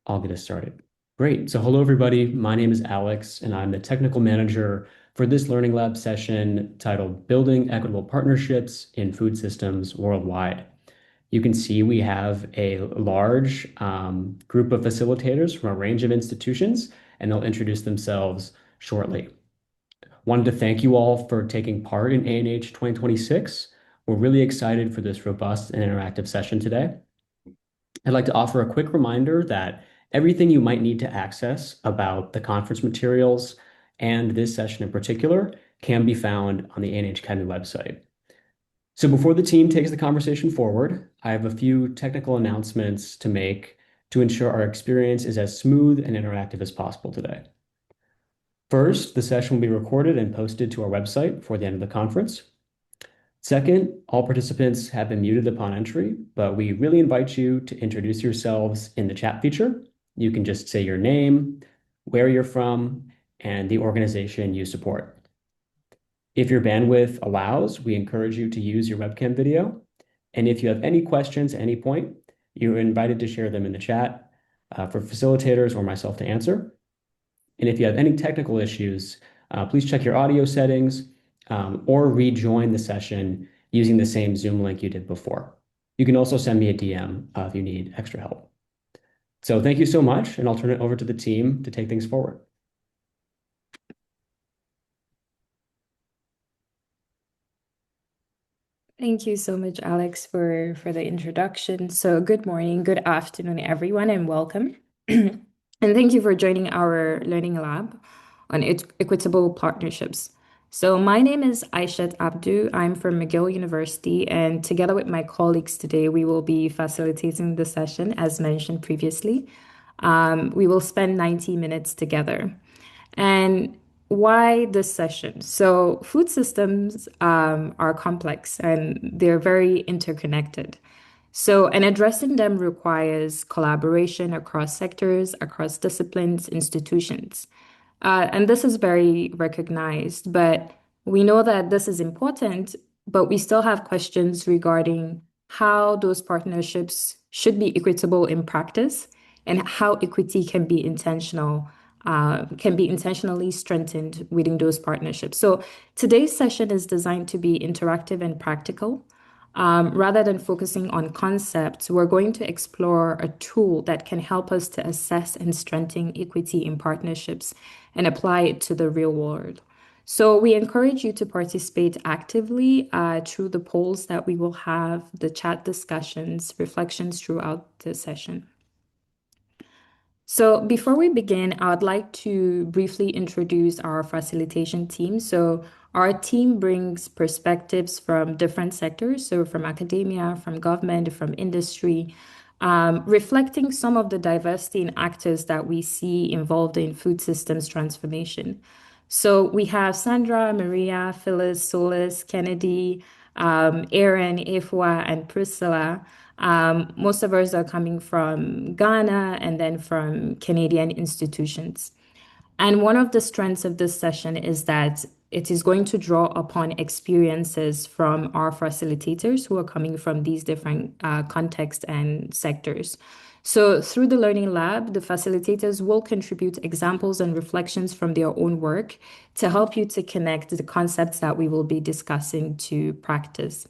I'll get us started. Great. So hello, everybody. My name is Alex, and I'm the technical manager for this Learning Lab session titled Building Equitable Partnerships in Food Systems Worldwide. You can see we have a large group of facilitators from a range of institutions, and they'll introduce themselves shortly. Wanted to thank you all for taking part in ANH 2026. We're really excited for this robust and interactive session today. I'd like to offer a quick reminder that everything you might need to access about the conference materials and this session in particular can be found on the ANH Academy website. So before the team takes the conversation forward, I have a few technical announcements to make to ensure our experience is as smooth and interactive as possible today. First, the session will be recorded and posted to our website before the end of the conference. Second, all participants have been muted upon entry, but we really invite you to introduce yourselves in the chat feature. You can just say your name, where you're from, and the organization you support. If your bandwidth allows, we encourage you to use your webcam video. And if you have any questions at any point, you're invited to share them in the chat for facilitators or myself to answer. And if you have any technical issues, please check your audio settings or rejoin the session using the same Zoom link you did before. You can also send me a DM if you need extra help. So thank you so much, and I'll turn it over to the team to take things forward. Thank you so much, Alex, for the introduction. So good morning, good afternoon, everyone, and welcome. And thank you for joining our Learning Lab on Equitable Partnerships. So my name is Aishat Abdu. I'm from McGill University, and together with my colleagues today, we will be facilitating the session, as mentioned previously. We will spend 90 minutes together. And why this session? So, food systems are complex and they're very interconnected. So, and addressing them requires collaboration across sectors, across disciplines, institutions. And this is very recognized, but we know that this is important, but we still have questions regarding how those partnerships should be equitable in practice and how equity can be intentionally strengthened within those partnerships. So today's session is designed to be interactive and practical. Rather than focusing on concepts, we're going to explore a tool that can help us to assess and strengthen equity in partnerships and apply it to the real world. So we encourage you to participate actively through the polls that we will have, the chat discussions, reflections throughout the session. So before we begin, I would like to briefly introduce our facilitation team. So our team brings perspectives from different sectors, so from academia, from government, from industry, reflecting some of the diversity in actors that we see involved in food systems transformation. So we have Sandra, Maria, Phyllis, Solis, Kennedy, Aaron, Efwa, and Priscilla. Most of us are coming from Ghana and then from Canadian institutions. And one of the strengths of this session is that it is going to draw upon experiences from our facilitators who are coming from these different contexts and sectors. So through the Learning Lab, the facilitators will contribute examples and reflections from their own work to help you to connect the concepts that we will be discussing to practice.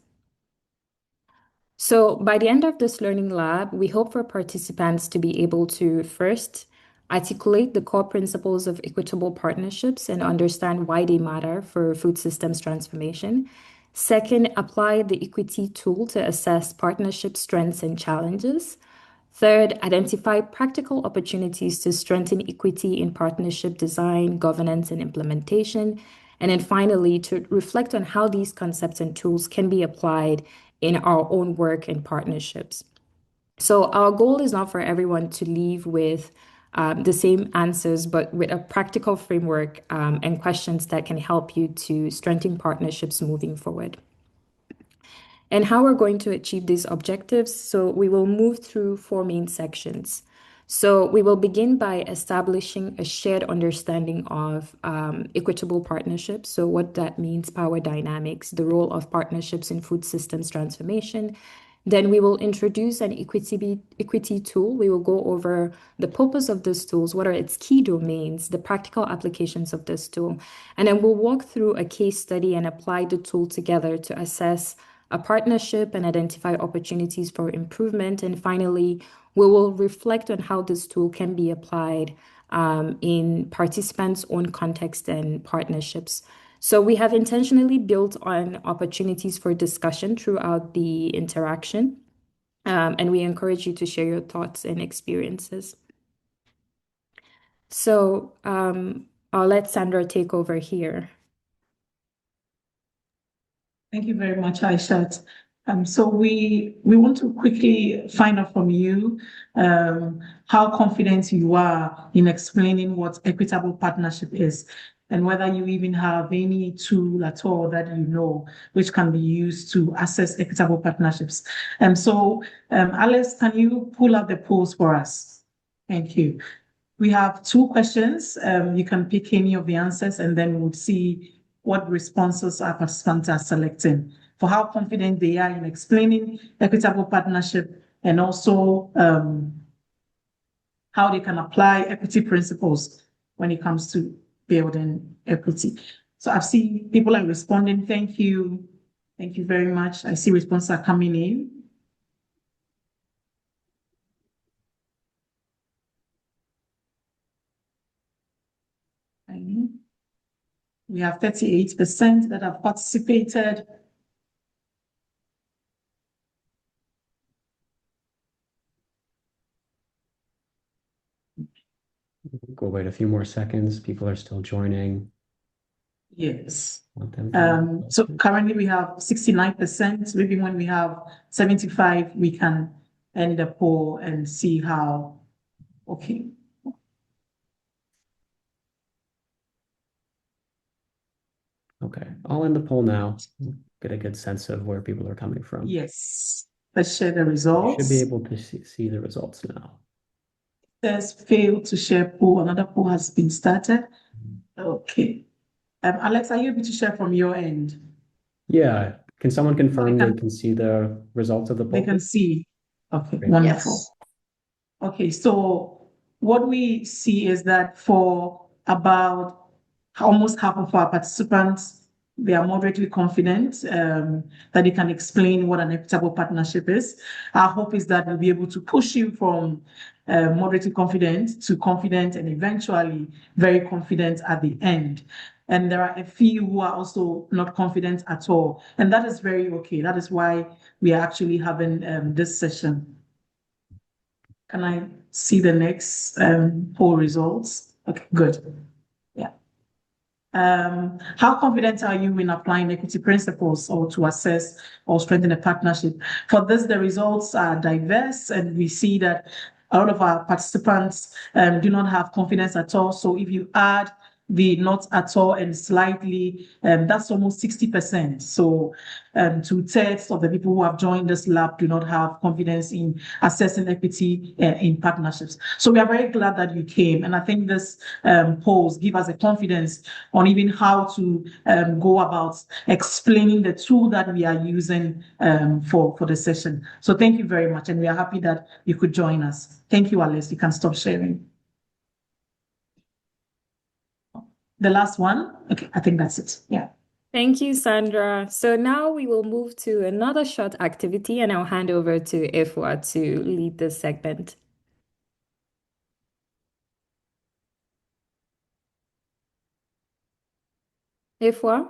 So by the end of this Learning Lab, we hope for participants to be able to first articulate the core principles of equitable partnerships and understand why they matter for food systems transformation. Second, apply the equity tool to assess partnership strengths and challenges. Third, identify practical opportunities to strengthen equity in partnership design, governance, and implementation. And then finally, to reflect on how these concepts and tools can be applied in our own work and partnerships. So our goal is not for everyone to leave with the same answers, but with a practical framework and questions that can help you to strengthen partnerships moving forward. And how we're going to achieve these objectives. So we will move through four main sections. So we will begin by establishing a shared understanding of equitable partnerships. So what that means, power dynamics, the role of partnerships in food systems transformation, Then we will introduce an equity tool. We will go over the purpose of this tools, what are its key domains, the practical applications of this tool. And then we'll walk through a case study and apply the tool together to assess a partnership and identify opportunities for improvement. And finally, we will reflect on how this tool can be applied in participants' own context and partnerships. So we have intentionally built on opportunities for discussion throughout the interaction, and we encourage you to share your thoughts and experiences. So I'll let Sandra take over here. Thank you very much, Aishat. So we want to quickly find out from you how confident you are in explaining what equitable partnership is, and whether you even have any tool at all that you know which can be used to assess equitable partnerships. Alex, can you pull up the polls for us? Thank you. We have two questions. You can pick any of the answers, and then we'll see what responses our participants are selecting for how confident they are in explaining equitable partnership, and also how they can apply equity principles when it comes to building equity. So I've seen people are responding. Thank you. Thank you very much. I see responses are coming in. We have 38% that have participated. We'll wait a few more seconds. People are still joining. Yes. Want them to- So currently we have 69%. Maybe when we have 75, we can end the poll and see how. Okay. Okay, I'll end the poll now. Get a good sense of where people are coming from. Yes. Let's share the You results. should be able to see the results now. Says failed to share poll. Another poll has been started. Okay. Alex, are you able to share from your end? Yeah, can someone confirm They they can- can see the results of the They poll? can see. Okay, Great. wonderful. Yes. Okay, so what we see is that for about almost half of our participants, they are moderately confident that they can explain what an equitable partnership is. Our hope is that we'll be able to push you from moderately confident to confident, and eventually very confident at the end. And there are a few who are also not confident at all. And that is very okay. That is why we are actually having this session. Can I see the next poll results? Okay, good. Yeah. How confident are you in applying equity principles or to assess or strengthen a partnership? For this, the results are diverse, and we see that a lot of our participants do not have confidence at all. So if you add the not at all and slightly, that's almost 60%. So 2/3 of the people who have joined this lab do not have confidence in assessing equity in partnerships. So we are very glad that you came. And I think this polls give us a confidence on even how to go about explaining the tool that we are using for the session. So thank you very much. And we are happy that you could join us. Thank you, Alice. You can stop sharing. The last one? Okay, I think that's it. Yeah. Thank you, Sandra. So now we will move to another short activity, and I'll hand over to Ifwa to lead this segment. Ifwa?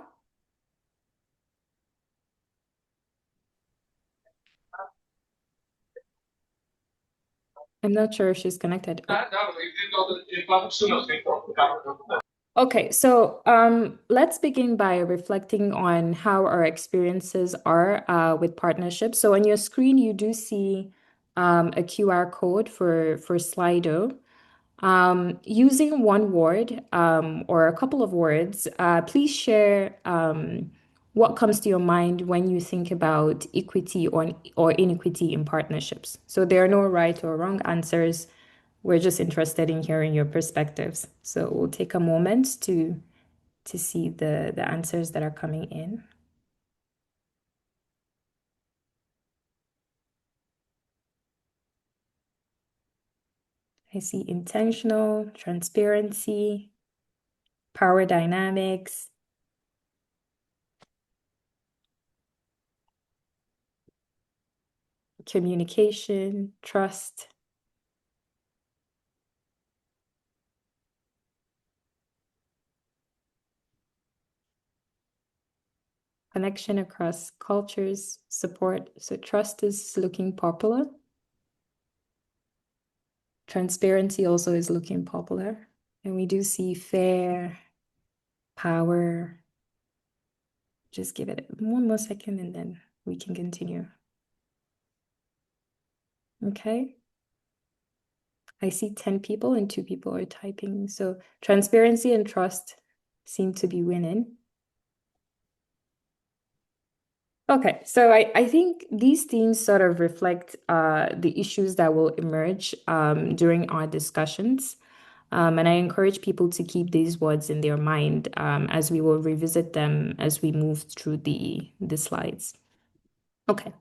I'm not sure if she's connected. Okay, so let's begin by reflecting on how our experiences are with partnerships. So on your screen, you do see a QR code for Slido. Using one word or a couple of words, please share what comes to your mind when you think about equity or inequity in partnerships. So there are no right or wrong answers. We're just interested in hearing your perspectives. So we'll take a moment to see the answers that are coming in. I see intentional, transparency, power dynamics, communication, trust, connection across cultures, support. So trust is looking popular. Transparency also is looking popular. And we do see fair, power. Just give it one more second and then we can continue. Okay. I see 10 people and 2 people are typing. So transparency and trust seem to be winning. Okay, so I think these themes sort of reflect the issues that will emerge during our discussions. And I encourage people to keep these words in their mind as we will revisit them as we move through the slides. Okay.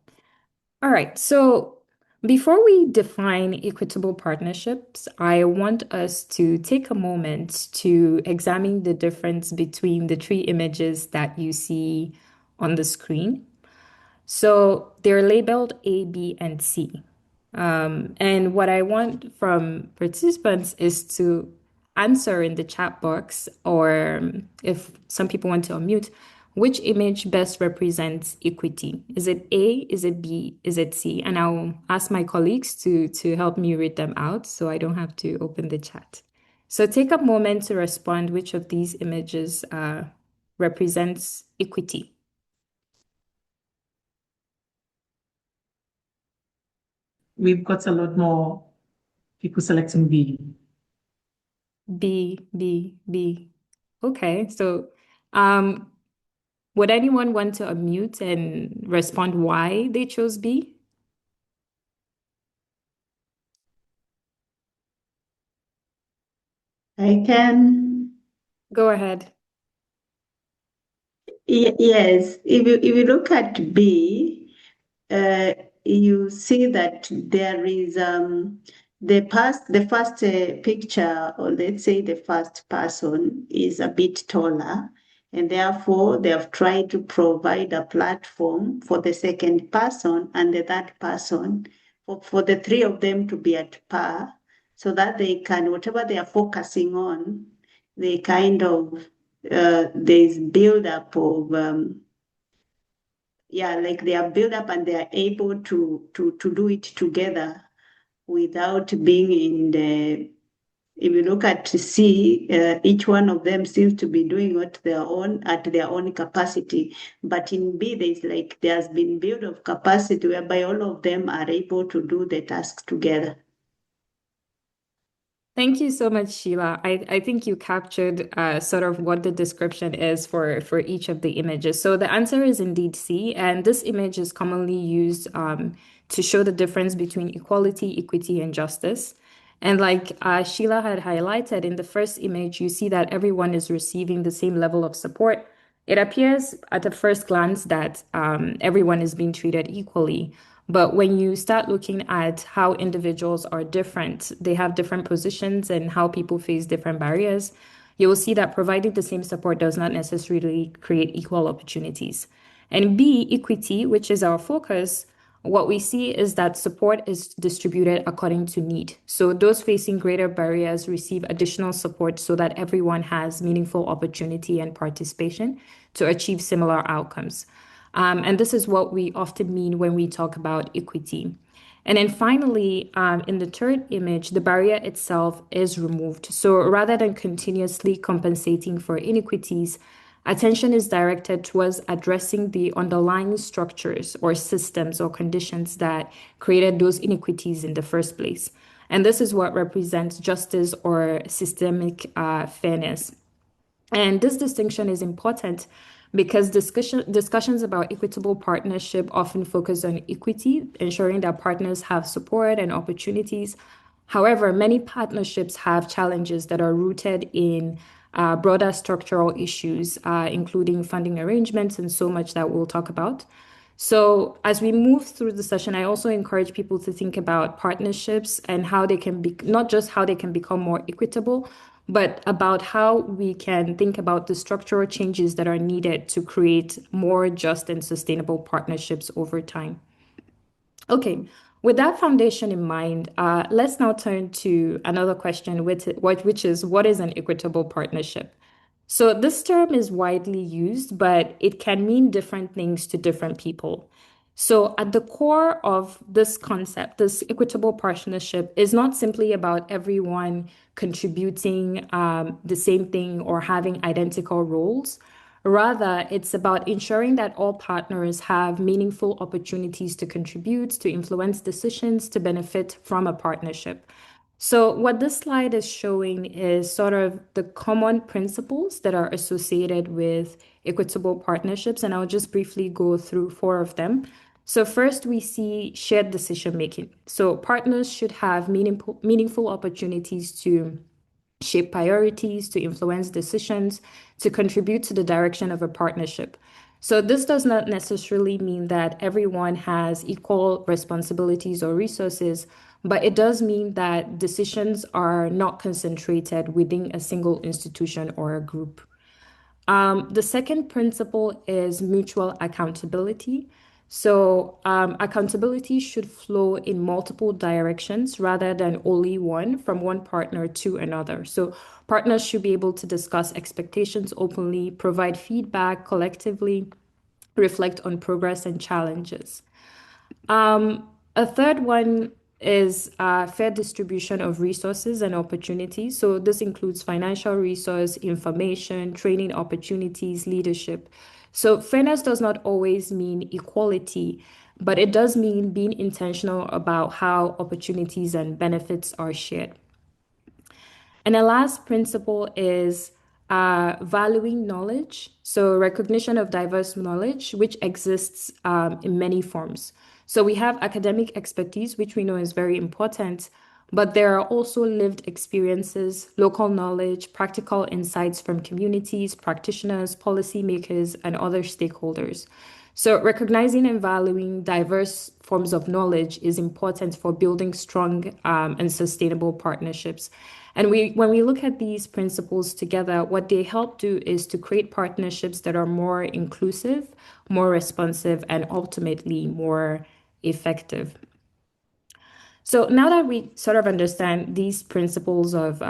All right. So before we define equitable partnerships, I want us to take a moment to examine the difference between the 3 images that you see on the screen. So they're labeled A, B, and C. And what I want from participants is to answer in the chat box, or if some people want to unmute, which image best represents equity? Is it A? Is it B? Is it C? And I'll ask my colleagues to help me read them out so I don't have to open the chat. So take a moment to respond which of these images represents equity. We've got a lot more people selecting B. B, B, B. Okay, so would anyone want to unmute and respond why they chose B? I can. Go ahead. Yes, if you look at B, you see that there is the first picture, or let's say the first person, is a bit taller, and therefore they have tried to provide a platform for the second person and the third person, for the 3 of them to be at par, so that they can, whatever they are focusing on, they kind of there's build-up of like they are built up and they are able to do it together without being in the. If you look at C, each one of them seems to be doing what their own at their own capacity. But in B, there's been build of capacity whereby all of them are able to do the task together. Thank you so much, Sheila. I think you captured sort of what the description is for each of the images. So the answer is indeed C, and this image is commonly used to show the difference between equality, equity, and justice. And like Sheila had highlighted in the first image, you see that everyone is receiving the same level of support. It appears at a first glance that everyone is being treated equally. But when you start looking at how individuals are different, they have different positions and how people face different barriers, you will see that providing the same support does not necessarily create equal opportunities. And B, equity, which is our focus, what we see is that support is distributed according to need. So those facing greater barriers receive additional support so that everyone has meaningful opportunity and participation to achieve similar outcomes. And this is what we often mean when we talk about equity. And then finally, in the third image, the barrier itself is removed. So rather than continuously compensating for inequities, attention is directed towards addressing the underlying structures or systems or conditions that created those inequities in the first place. And this is what represents justice or systemic fairness. And this distinction is important because discussions about equitable partnership often focus on equity, ensuring that partners have support and opportunities. However, many partnerships have challenges that are rooted in broader structural issues, including funding arrangements and so much that we'll talk about. So as we move through the session, I also encourage people to think about partnerships and how they can be, not just how they can become more equitable, but about how we can think about the structural changes that are needed to create more just and sustainable partnerships over time. Okay, with that foundation in mind, let's now turn to another question, which is what is an equitable partnership? So this term is widely used, but it can mean different things to different people. So at the core of this concept, this equitable partnership is not simply about everyone contributing the same thing or having identical roles. Rather, it's about ensuring that all partners have meaningful opportunities to contribute, to influence decisions, to benefit from a partnership. So, what this slide is showing is sort of the common principles that are associated with equitable partnerships, and I'll just briefly go through four of them. So, first, we see shared decision making. So, partners should have meaningful opportunities to shape priorities, to influence decisions, to contribute to the direction of a partnership. So, this does not necessarily mean that everyone has equal responsibilities or resources, but it does mean that decisions are not concentrated within a single institution or a group. The second principle is mutual accountability. So, accountability should flow in multiple directions rather than only one from one partner to another. So, partners should be able to discuss expectations openly, provide feedback collectively, reflect on progress and challenges. A third one is fair distribution of resources and opportunities. So this includes financial resource, information, training opportunities, leadership. So fairness does not always mean equality, but it does mean being intentional about how opportunities and benefits are shared. And the last principle is valuing knowledge. So, recognition of diverse knowledge, which exists in many forms. So, we have academic expertise, which we know is very important, but there are also lived experiences, local knowledge, practical insights from communities, practitioners, policymakers, and other stakeholders. So, recognizing and valuing diverse forms of knowledge is important for building strong and sustainable partnerships. And when we look at these principles together, what they help do is to create partnerships that are more inclusive, more responsive, and ultimately more effective. So now that we sort of understand these principles of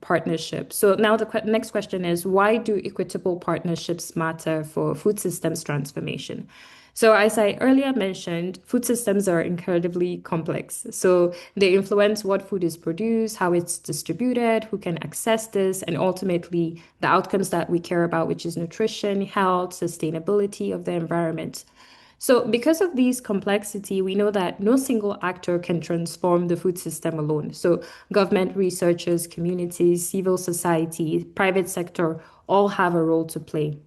partnership, so now the next question is, why do equitable partnerships matter for food systems transformation? So as I earlier mentioned, food systems are incredibly complex. So they influence what food is produced, how it's distributed, who can access this, and ultimately the outcomes that we care about, which is nutrition, health, sustainability of the environment. So, because of these complexity, we know that no single actor can transform the food system alone. So, government, researchers, communities, civil society, private sector all have a role to play.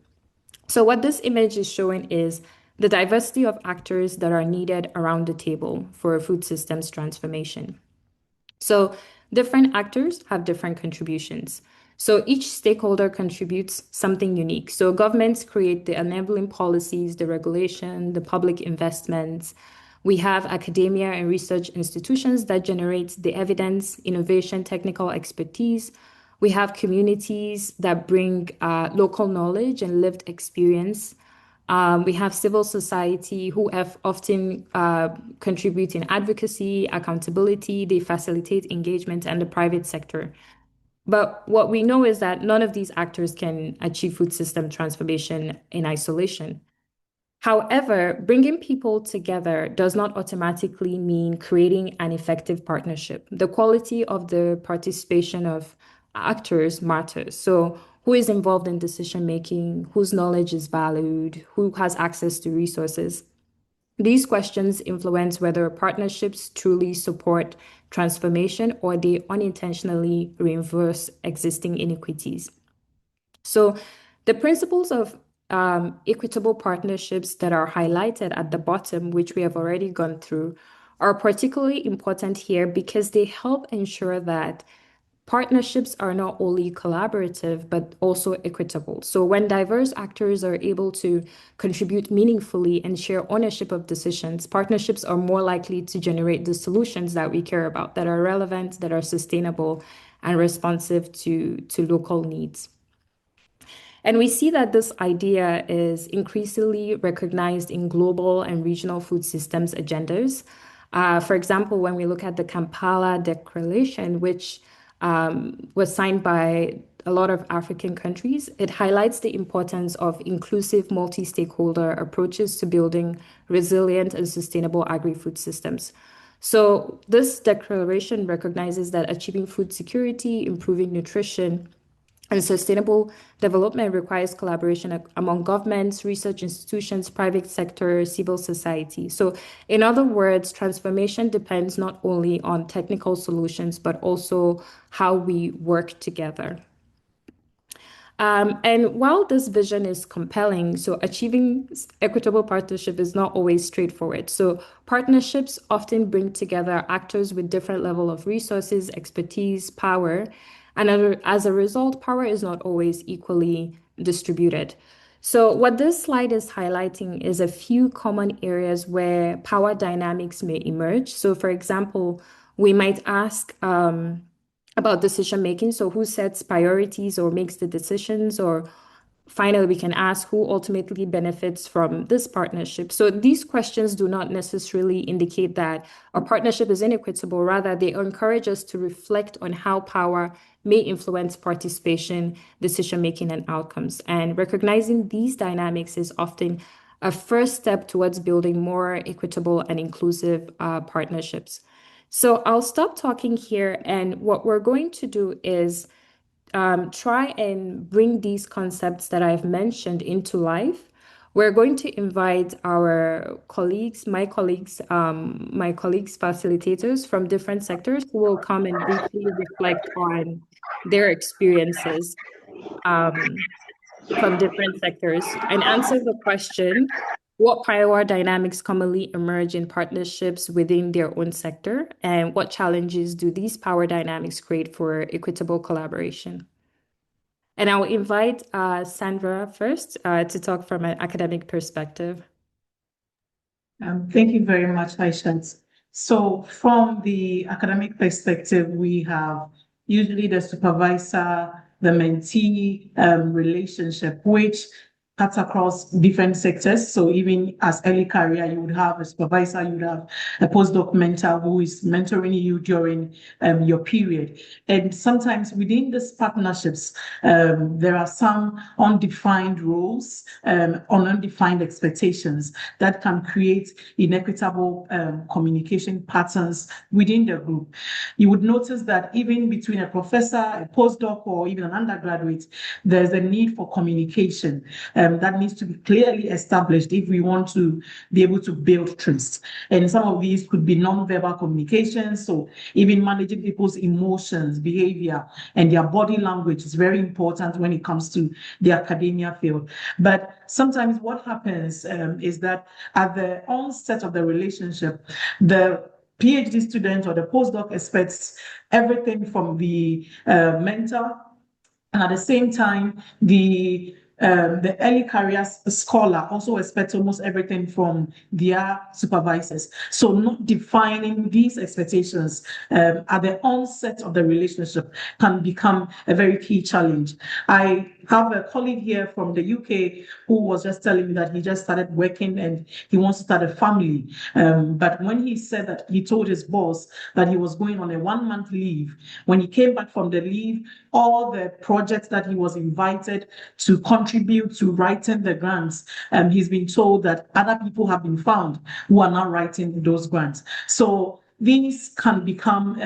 So, what this image is showing is the diversity of actors that are needed around the table for a food systems transformation. So different actors have different contributions. So each stakeholder contributes something unique. So governments create the enabling policies, the regulation, the public investments. We have academia and research institutions that generate the evidence, innovation, technical expertise. We have communities that bring local knowledge and lived experience. We have civil society who have often contribute in advocacy, accountability, they facilitate engagement, and the private sector. But what we know is that none of these actors can achieve food system transformation in isolation. However, bringing people together does not automatically mean creating an effective partnership. The quality of the participation of actors matters. So, who is involved in decision making, whose knowledge is valued, who has access to resources. These questions influence whether partnerships truly support transformation or they unintentionally reinforce existing inequities. So, the principles of equitable partnerships that are highlighted at the bottom, which we have already gone through, are particularly important here because they help ensure that partnerships are not only collaborative, but also equitable. So when diverse actors are able to contribute meaningfully and share ownership of decisions, partnerships are more likely to generate the solutions that we care about, that are relevant, that are sustainable, and responsive to local needs. And we see that this idea is increasingly recognized in global and regional food systems agendas. For example, when we look at the Kampala Declaration, which was signed by a lot of African countries, it highlights the importance of inclusive multi-stakeholder approaches to building resilient and sustainable agri-food systems. So this declaration recognizes that achieving food security, improving nutrition, and sustainable development requires collaboration among governments, research institutions, private sector, civil society. So, in other words, transformation depends not only on technical solutions, but also how we work together. And while this vision is compelling, so achieving equitable partnership is not always straightforward. So partnerships often bring together actors with different level of resources, expertise, power, and as a result, power is not always equally distributed. So what this slide is highlighting is a few common areas where power dynamics may emerge. So for example, we might ask, about decision making. So who sets priorities or makes the decisions? Or finally, we can ask who ultimately benefits from this partnership. So these questions do not necessarily indicate that our partnership is inequitable. Rather, they encourage us to reflect on how power may influence participation, decision making, and outcomes. And recognizing these dynamics is often a first step towards building more equitable and inclusive partnerships. So I'll stop talking here, and what we're going to do is try and bring these concepts that I've mentioned into life. We're going to invite our colleagues, my colleagues facilitators from different sectors who will come and briefly reflect on their experiences from different sectors and answer the question, what power dynamics commonly emerge in partnerships within their own sector, and what challenges do these power dynamics create for equitable collaboration? And I'll invite Sandra first to talk from an academic perspective. Thank you very much, Aishat. So from the academic perspective, we have usually the supervisor, the mentee relationship, which cuts across different sectors. So even as early career, you would have a supervisor, you would have a postdoc mentor who is mentoring you during your period. And sometimes within these partnerships, there are some undefined roles, undefined expectations that can create inequitable communication patterns within the group. You would notice that even between a professor, a postdoc, or even an undergraduate, there's a need for communication. That needs to be clearly established if we want to be able to build trust. And some of these could be non-verbal communications, so even managing people's emotions, behavior, and their body language is very important when it comes to the academia field. But sometimes what happens is that at the onset of the relationship, the PhD student or the postdoc expects everything from the mentor, and at the same time, the early career scholar also expects almost everything from their supervisors. So not defining these expectations at the onset of the relationship can become a very key challenge. I have a colleague here from the UK who was just telling me that he just started working and he wants to start a family. But when he said that he told his boss that he was going on a 1-month leave, when he came back from the leave, all the projects that he was invited to contribute to writing the grants, he's been told that other people have been found who are now writing those grants. So these can become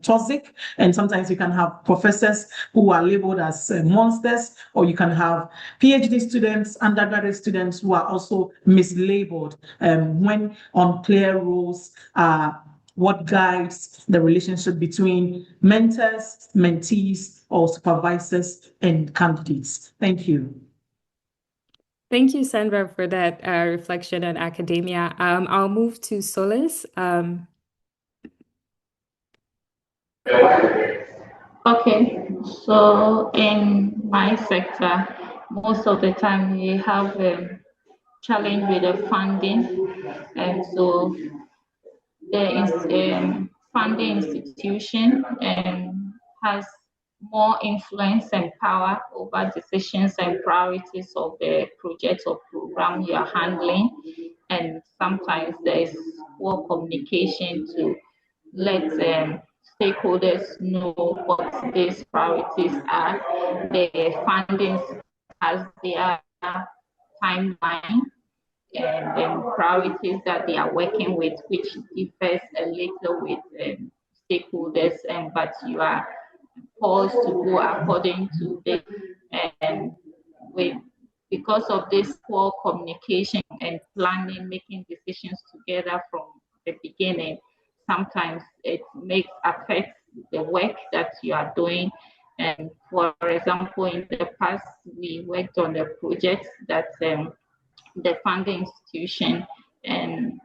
toxic, and sometimes you can have professors who are labeled as monsters, or you can have PhD students, undergraduate students who are also mislabeled when unclear roles are what guides the relationship between mentors, mentees, or supervisors and candidates. Thank you. Thank you, Sandra, for that reflection on academia. I'll move to Solis. Okay, so in my sector, most of the time we have a challenge with the funding, and so there is a funding institution and has more influence and power over decisions and priorities of the project or program you are handling. And sometimes there is poor communication to let stakeholders know what these priorities are. The fundings has their timeline and then priorities that they are working with, which differs a little with stakeholders, and but you are forced to go according to the and with because of this poor communication and planning, making decisions together from the beginning, sometimes it makes affect the work that you are doing. And for example, in the past, we worked on a project that the funding institution and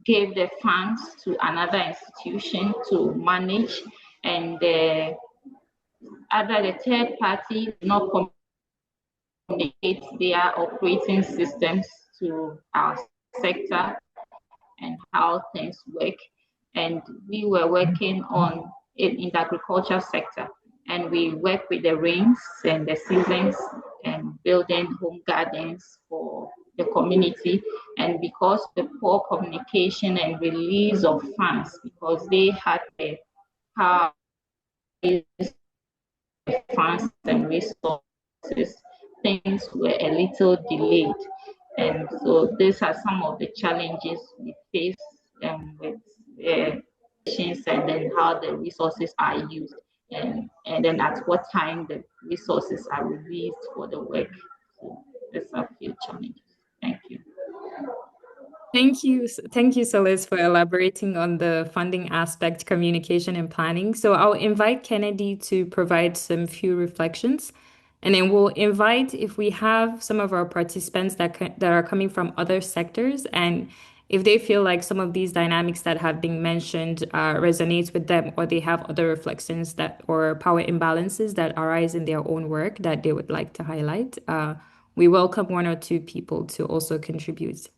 gave the funds to another institution to manage, and the third party did not communicate their operating systems to our sector and how things work. And we were working on it in the agriculture sector. And we work with the rains and the seasons and building home gardens for the community. And because the poor communication and release of funds, because they had the power funds and resources, things were a little delayed. And so these are some of the challenges we face with and then how the resources are used, and then at what time the resources are released for the work. So these are a few challenges. Thank you. Thank you, Solis, for elaborating on the funding aspect, communication, and planning. So I'll invite Kennedy to provide some few reflections, and then we'll invite if we have some of our participants that are coming from other sectors, and if they feel like some of these dynamics that have been mentioned resonates with them, or they have other reflections that or power imbalances that arise in their own work that they would like to highlight. We welcome one or two people to also contribute.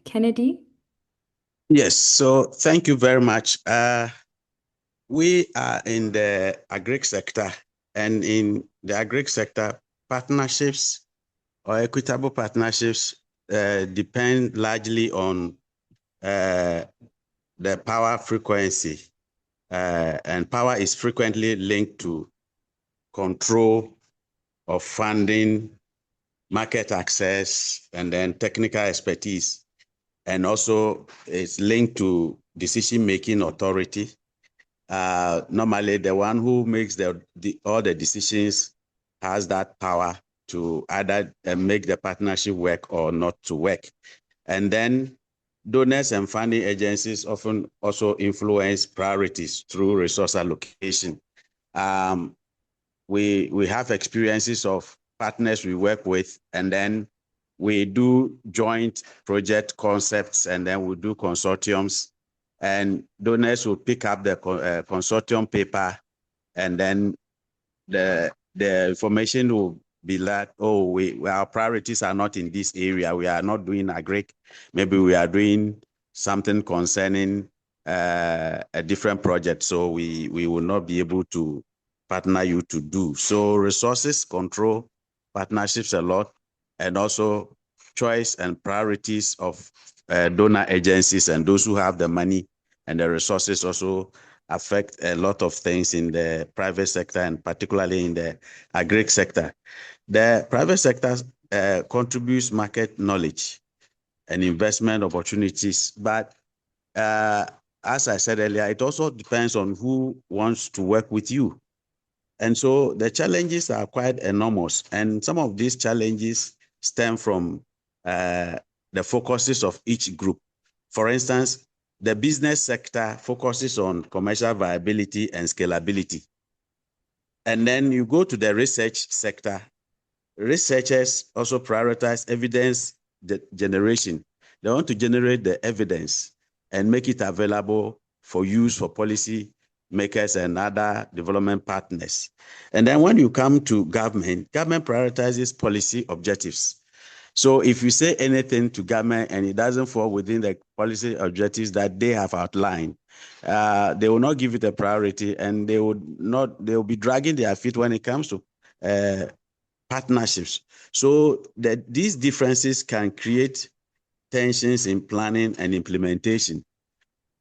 Kennedy? Yes, so thank you very much. We are in the agri sector, and in the agri sector, partnerships or equitable partnerships depend largely on the power frequency, and power is frequently linked to control of funding, market access, and then technical expertise. And also it's linked to decision-making authority. Normally the one who makes all the decisions has that power to either make the partnership work or not to work. And then donors and funding agencies often also influence priorities through resource allocation. We have experiences of partners we work with, and then we do joint project concepts, and then we do consortiums, and donors will pick up the consortium paper, and then the information will be like, oh, our priorities are not in this area. We are not doing agri. Maybe we are doing something concerning a different project. So we will not be able to partner you to do. So resources control partnerships a lot, and also choice and priorities of donor agencies and those who have the money and the resources also affect a lot of things in the private sector, and particularly in the agri sector. The private sector contributes market knowledge and investment opportunities, but as I said earlier, it also depends on who wants to work with you. And so the challenges are quite enormous, and some of these challenges stem from the focuses of each group. For instance, the business sector focuses on commercial viability and scalability. And then you go to the research sector. Researchers also prioritize evidence generation. They want to generate the evidence and make it available for use for policy makers and other development partners. And then when you come to government prioritizes policy objectives. So if you say anything to government and it doesn't fall within the policy objectives that they have outlined, they will not give it a priority, and they will be dragging their feet when it comes to partnerships. So that these differences can create tensions in planning and implementation.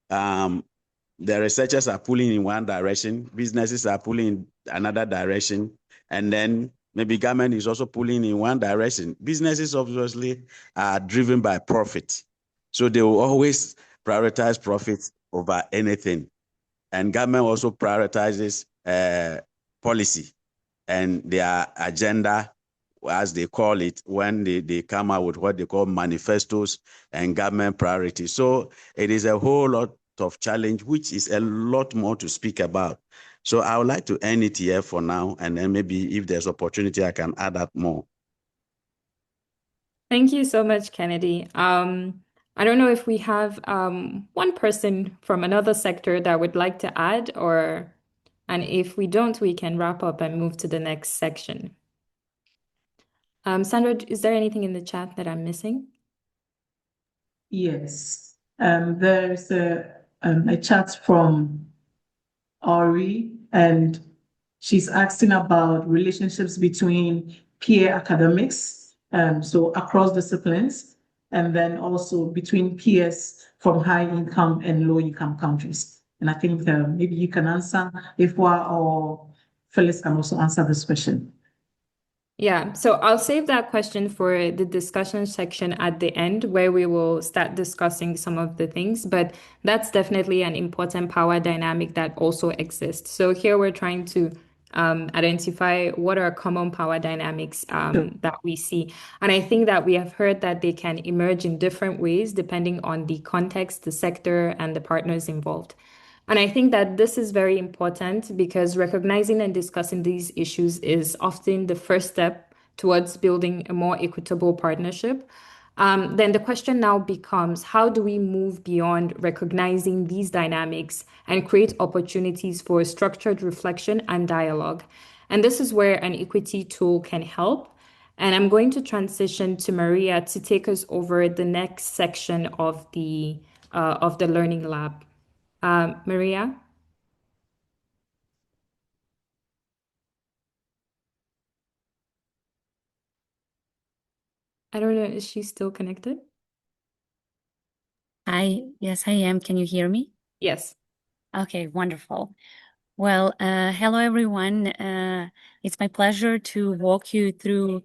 The researchers are pulling in one direction, businesses are pulling in another direction, and then maybe government is also pulling in one direction. Businesses obviously are driven by profit, so they will always prioritize profit over anything. And government also prioritizes policy and their agenda, as they call it, when they come out with what they call manifestos and government priorities. So it is a whole lot of challenge, which is a lot more to speak about. So I would like to end it here for now, and then maybe if there's opportunity, I can add that more. Thank you so much, Kennedy. I don't know if we have one person from another sector that would like to add, and if we don't, we can wrap up and move to the next section. Sandra, is there anything in the chat that I'm missing? Yes, there's a chat from Ori, and she's asking about relationships between peer academics, so across disciplines, and then also between peers from high income and low income countries. And I think maybe you can answer, Ifwa or Phyllis can also answer this question. Yeah, so I'll save that question for the discussion section at the end, where we will start discussing some of the things, but that's definitely an important power dynamic that also exists. So here we're trying to identify what are common power dynamics that we see. And I think that we have heard that they can emerge in different ways depending on the context, the sector, and the partners involved. And I think that this is very important because recognizing and discussing these issues is often the first step towards building a more equitable partnership. Then the question now becomes, how do we move beyond recognizing these dynamics and create opportunities for structured reflection and dialogue? And this is where an equity tool can help. And I'm going to transition to Maria to take us over the next section of the Learning Lab. Maria? I don't know, is she still connected? Yes, I am. Can you hear me? Yes. Okay, wonderful. Well, hello everyone. It's my pleasure to walk you through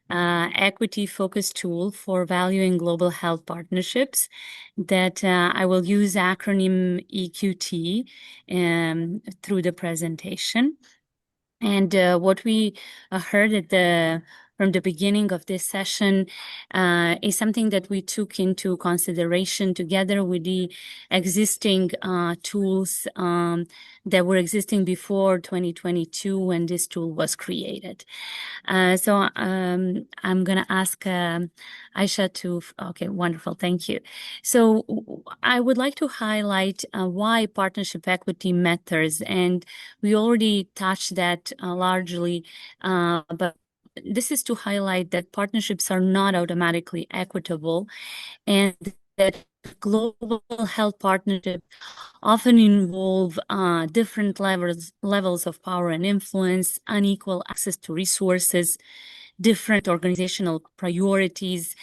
equity-focused tool for valuing global health partnerships that I will use acronym EQT through the presentation. And what we heard from the beginning of this session is something that we took into consideration together with the existing tools that were existing before 2022 when this tool was created. So I'm going to ask Aisha to, okay, wonderful, thank you. So I would like to highlight why partnership equity matters, and we already touched that largely, but this is to highlight that partnerships are not automatically equitable, and that global health partnerships often involve different levels of power and influence, unequal access to resources, different organizational priorities,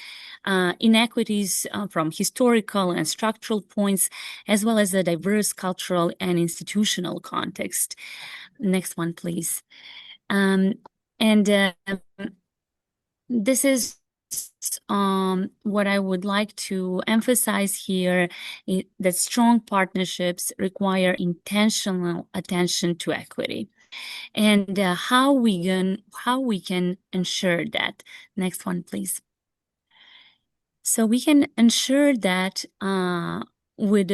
inequities from historical and structural points, as well as a diverse cultural and institutional context. Next one, please. This is what I would like to emphasize here, that strong partnerships require intentional attention to equity, and how we can ensure that. Next one, please. So we can ensure that with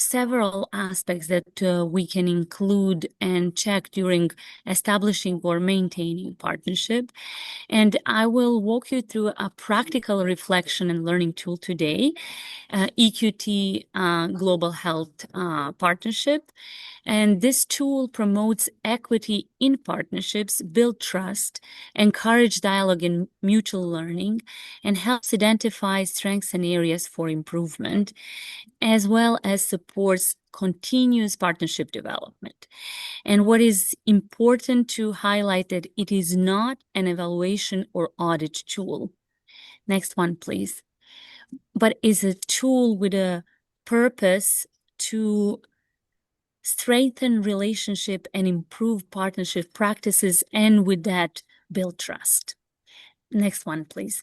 several aspects that we can include and check during establishing or maintaining partnership. And I will walk you through a practical reflection and learning tool today, EQT Global Health Partnership. And this tool promotes equity in partnerships, build trust, encourage dialogue and mutual learning, and helps identify strengths and areas for improvement, as well as supports continuous partnership development. And what is important to highlight that it is not an evaluation or audit tool. Next one, please. But is a tool with a purpose to strengthen relationship and improve partnership practices, and with that, build trust. Next one, please.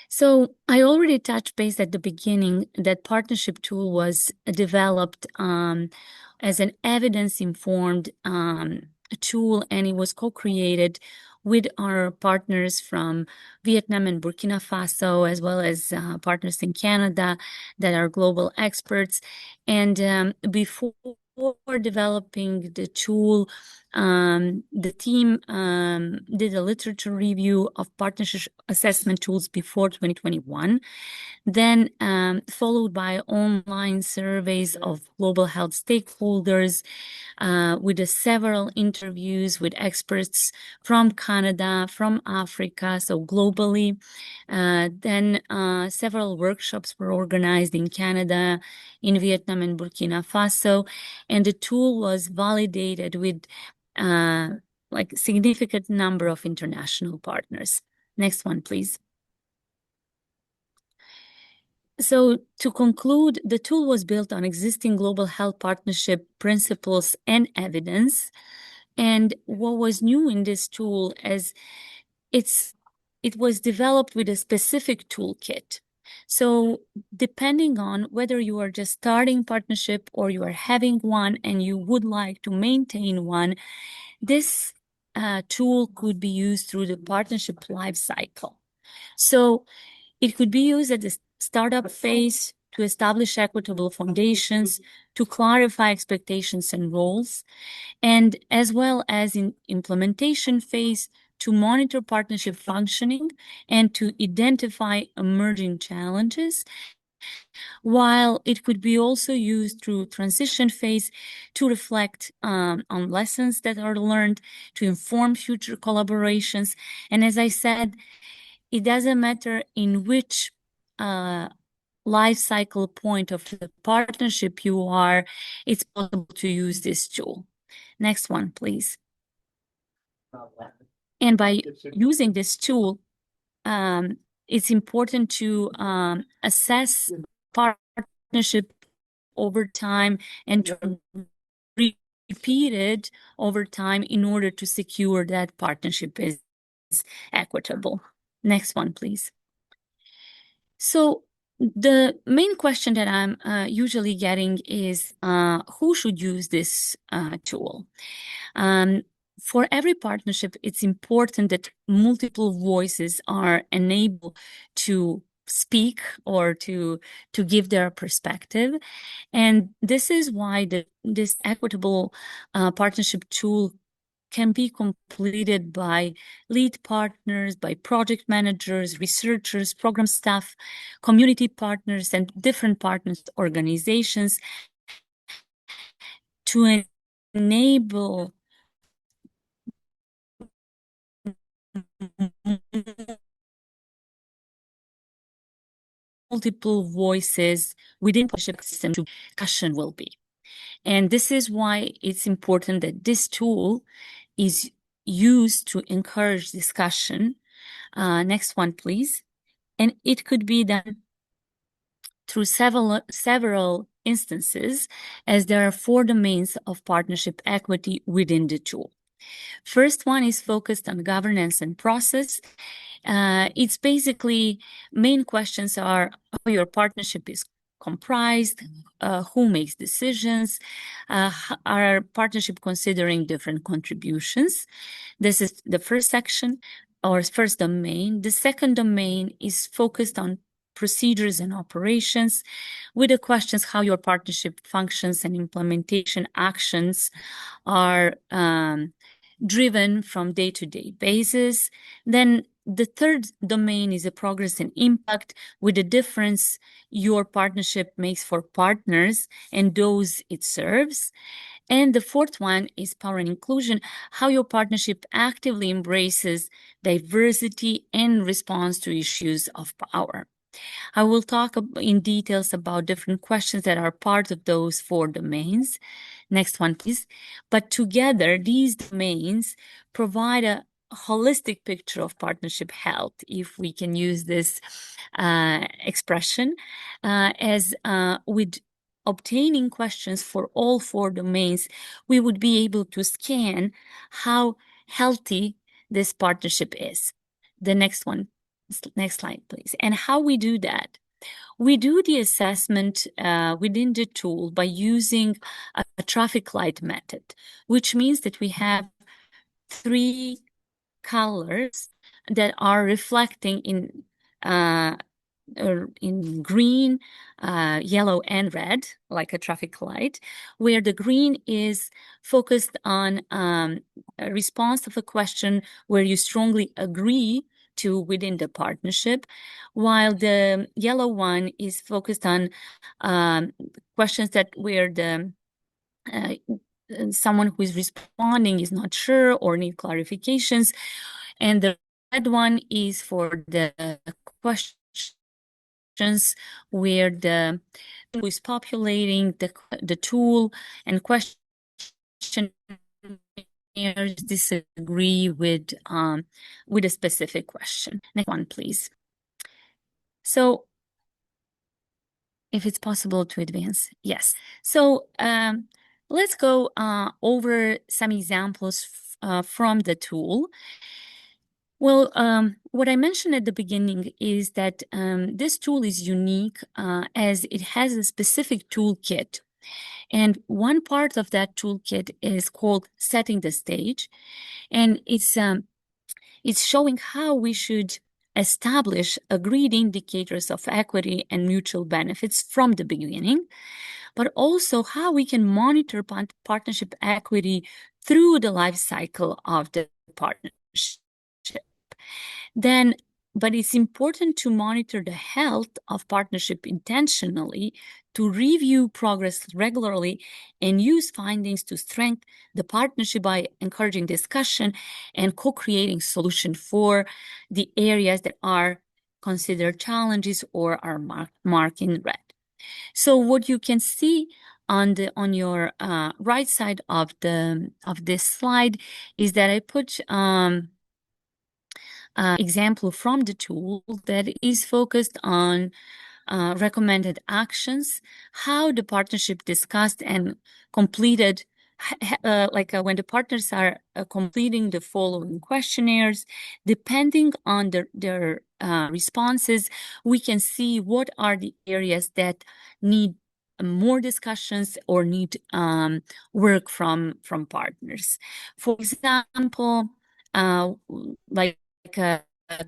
So I already touched base at the beginning that partnership tool was developed as an evidence-informed tool, and it was co-created with our partners from Vietnam and Burkina Faso, as well as partners in Canada that are global experts. And before developing the tool, the team did a literature review of partnership assessment tools before 2021, then followed by online surveys of global health stakeholders, with several interviews with experts from Canada, from Africa, so globally. Then several workshops were organized in Canada, in Vietnam and Burkina Faso, and the tool was validated with like significant number of international partners. Next one, please. So to conclude, the tool was built on existing global health partnership principles and evidence. And what was new in this tool is it was developed with a specific toolkit. So depending on whether you are just starting partnership or you are having one and you would like to maintain one, this tool could be used through the partnership life cycle. So it could be used at the startup phase to establish equitable foundations, to clarify expectations and roles, and as well as in implementation phase to monitor partnership functioning and to identify emerging challenges, while it could be also used through transition phase to reflect on lessons that are learned, to inform future collaborations. And as I said, it doesn't matter in which life cycle point of the partnership you are, it's possible to use this tool. Next one, please. And by using this tool, it's important to assess partnership over time and to repeat it over time in order to secure that partnership is equitable. Next one, please. So the main question that I'm usually getting is who should use this tool? For every partnership, it's important that multiple voices are enabled to speak or to give their perspective. And this is why this equitable partnership tool can be completed by lead partners, by project managers, researchers, program staff, community partners, and different partners organizations to enable multiple voices within partnership system to discussion will be. And this is why it's important that this tool is used to encourage discussion. Next one, please. And it could be done through several instances, as there are 4 domains of partnership equity within the tool. First one is focused on governance and process. It's basically main questions are how your partnership is comprised, who makes decisions, are partnership considering different contributions. This is the first section or first domain. The second domain is focused on procedures and operations, with the questions how your partnership functions and implementation actions are driven from day-to-day basis. Then the third domain is a progress and impact, with the difference your partnership makes for partners and those it serves. And the fourth one is power and inclusion, how your partnership actively embraces diversity and responds to issues of power. I will talk in details about different questions that are part of those 4 domains. Next one, please. But together, these domains provide a holistic picture of partnership health, if we can use this expression, as with obtaining questions for all 4 domains, we would be able to scan how healthy this partnership is. The next one, next slide, please. And how we do that. We do the assessment within the tool by using a traffic light method, which means that we have 3 colors that are reflecting in green, yellow, and red, like a traffic light, where the green is focused on a response of a question where you strongly agree to within the partnership, while the yellow one is focused on questions that where the someone who is responding is not sure or need clarifications, and the red one is for the questions where the who is populating the tool and questionnaires disagree with a specific question. Next one, please. So if it's possible to advance, yes. So let's go over some examples from the tool. Well, what I mentioned at the beginning is that this tool is unique as it has a specific toolkit. And one part of that toolkit is called setting the stage. And it's showing how we should establish agreed indicators of equity and mutual benefits from the beginning, but also how we can monitor partnership equity through the life cycle of the partnership. Then, but it's important to monitor the health of partnership intentionally, to review progress regularly, and use findings to strengthen the partnership by encouraging discussion and co-creating solutions for the areas that are considered challenges or are marked in red. So what you can see on your right side of this slide is that I put example from the tool that is focused on recommended actions, how the partnership discussed and completed, when the partners are completing the following questionnaires, depending on their responses, we can see what are the areas that need more discussions or need work from partners. For example,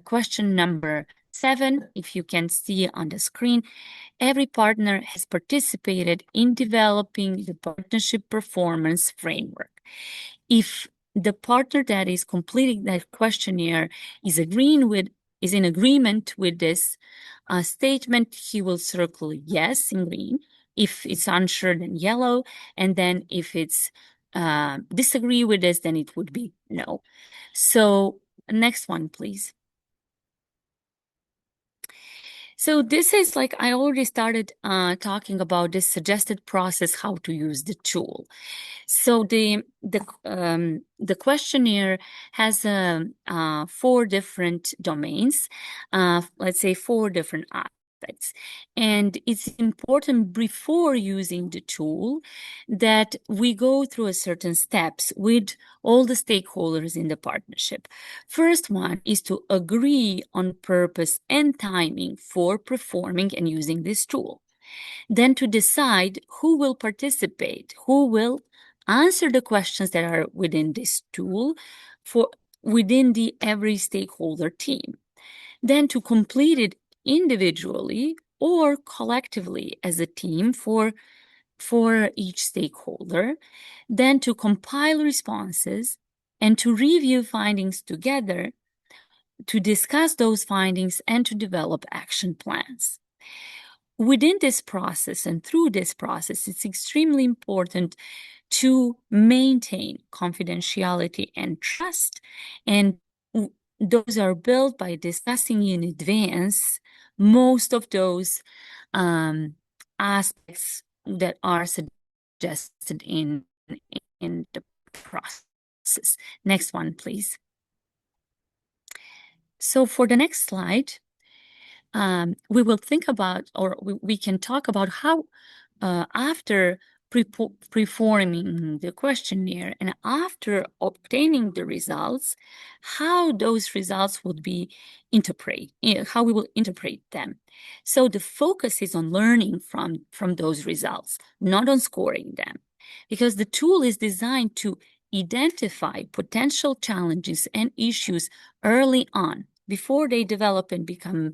question number 7, if you can see on the screen, every partner has participated in developing the partnership performance framework. If the partner that is completing that questionnaire is in agreement with this statement, he will circle yes in green. If it's unsure, then yellow. And then if it's disagree with this, then it would be no. So next one, please. So this is I already started talking about this suggested process, how to use the tool. So the questionnaire has 4 different domains, let's say 4 different aspects. And it's important before using the tool that we go through a certain steps with all the stakeholders in the partnership. First one is to agree on purpose and timing for performing and using this tool. Then to decide who will participate, who will answer the questions that are within this tool within every stakeholder team. Then to complete it individually or collectively as a team for each stakeholder, then to compile responses and to review findings together, to discuss those findings and to develop action plans. Within this process and through this process, it's extremely important to maintain confidentiality and trust, and those are built by discussing in advance most of those aspects that are suggested in the process. Next one, please. So for the next slide, we will think about, or we can talk about how after performing the questionnaire and after obtaining the results, how those results would be interpreted, how we will interpret them. So the focus is on learning from those results, not on scoring them, because the tool is designed to identify potential challenges and issues early on, before they develop and become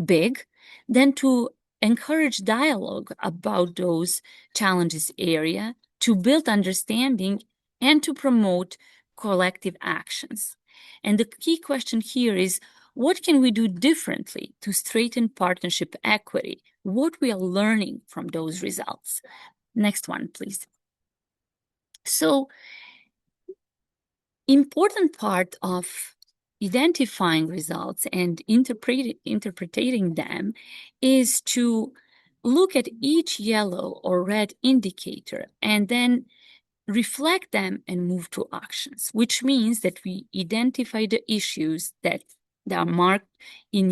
big, then to encourage dialogue about those challenges area, to build understanding, and to promote collective actions. And the key question here is, what can we do differently to strengthen partnership equity? What we are learning from those results. Next one, please. So, important part of identifying results and interpreting them is to look at each yellow or red indicator and then reflect them and move to actions, which means that we identify the issues that are marked in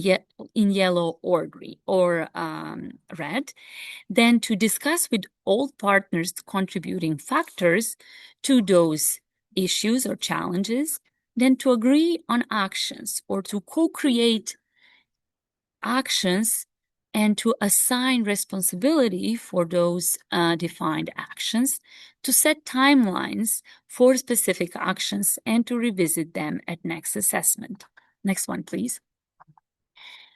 yellow or green or red, then to discuss with all partners contributing factors to those issues or challenges, then to agree on actions or to co-create actions and to assign responsibility for those defined actions, to set timelines for specific actions and to revisit them at next assessment. Next one, please.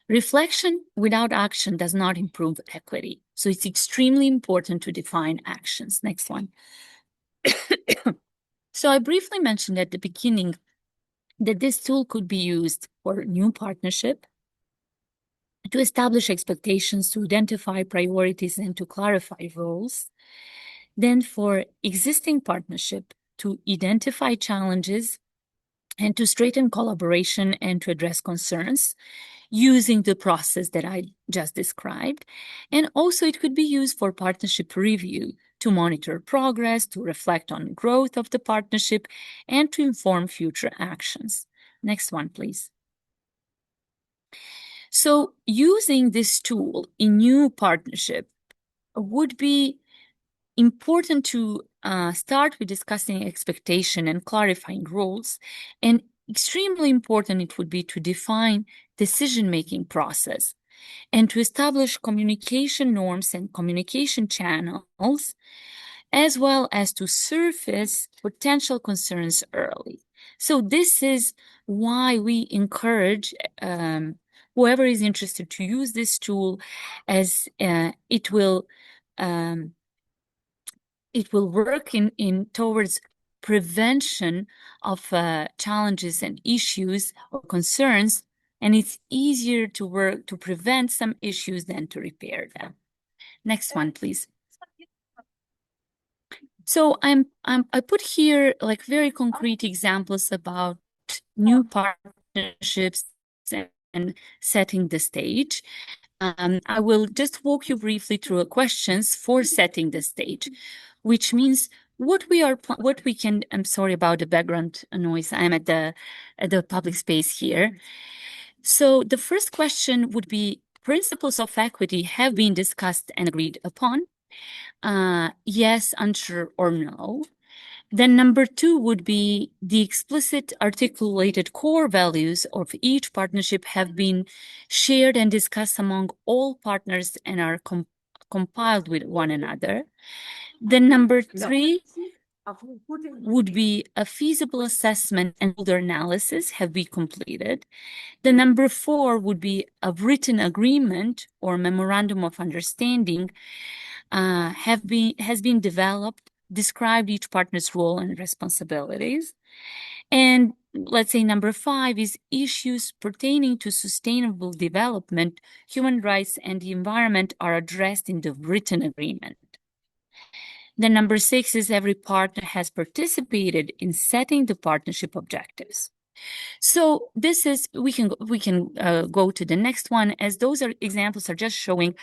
Reflection without action does not improve equity. So it's extremely important to define actions. Next one. So I briefly mentioned at the beginning that this tool could be used for new partnership, to establish expectations, to identify priorities, and to clarify roles. Then for existing partnership, to identify challenges and to strengthen collaboration and to address concerns using the process that I just described. And also it could be used for partnership review, to monitor progress, to reflect on growth of the partnership, and to inform future actions. Next one, please. So using this tool in new partnership would be important to start with discussing expectation and clarifying roles, and extremely important it would be to define decision-making process and to establish communication norms and communication channels, as well as to surface potential concerns early. So this is why we encourage whoever is interested to use this tool, as it will work in towards prevention of challenges and issues or concerns, and it's easier to work to prevent some issues than to repair them. Next one, please. So I put here like very concrete examples about new partnerships and setting the stage. I will just walk you briefly through questions for setting the stage, which means what we can. I'm sorry about the background noise. I'm at the public space here. So the first question would be: principles of equity have been discussed and agreed upon? Yes, unsure, or no. Then number 2 would be: the explicit articulated core values of each partnership have been shared and discussed among all partners and are compiled with one another. Then number 3, would be a feasible assessment and stakeholder analysis have been completed. The number 4 would be a written agreement or memorandum of understanding has been developed, described each partner's role and responsibilities. And let's say number 5 is issues pertaining to sustainable development, human rights, and the environment are addressed in the written agreement. Then number 6 is every partner has participated in setting the partnership objectives. So this is, we can go to the next one, as those examples are just showing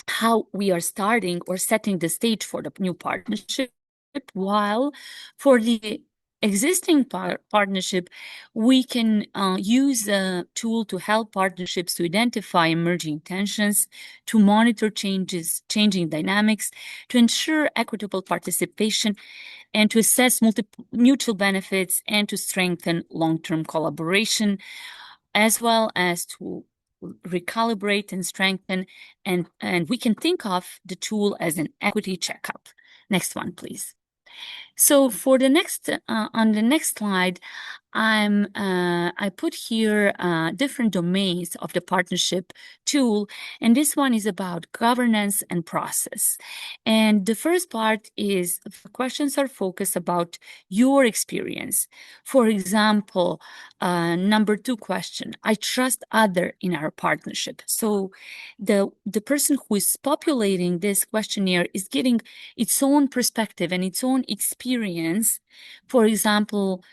how we are starting or setting the stage for the new partnership, while for the existing partnership, we can use a tool to help partnerships to identify emerging tensions, to monitor changing dynamics, to ensure equitable participation, and to assess mutual benefits, and to strengthen long-term collaboration, as well as to recalibrate and strengthen. And we can think of the tool as an equity checkup. Next one, please. So for the next, on the next slide, I put here different domains of the partnership tool, and this one is about governance and process. And the first part is questions are focused about your experience. For example, number 2 question, I trust other in our partnership. So the person who is populating this questionnaire is giving its own perspective and its own experience. For example,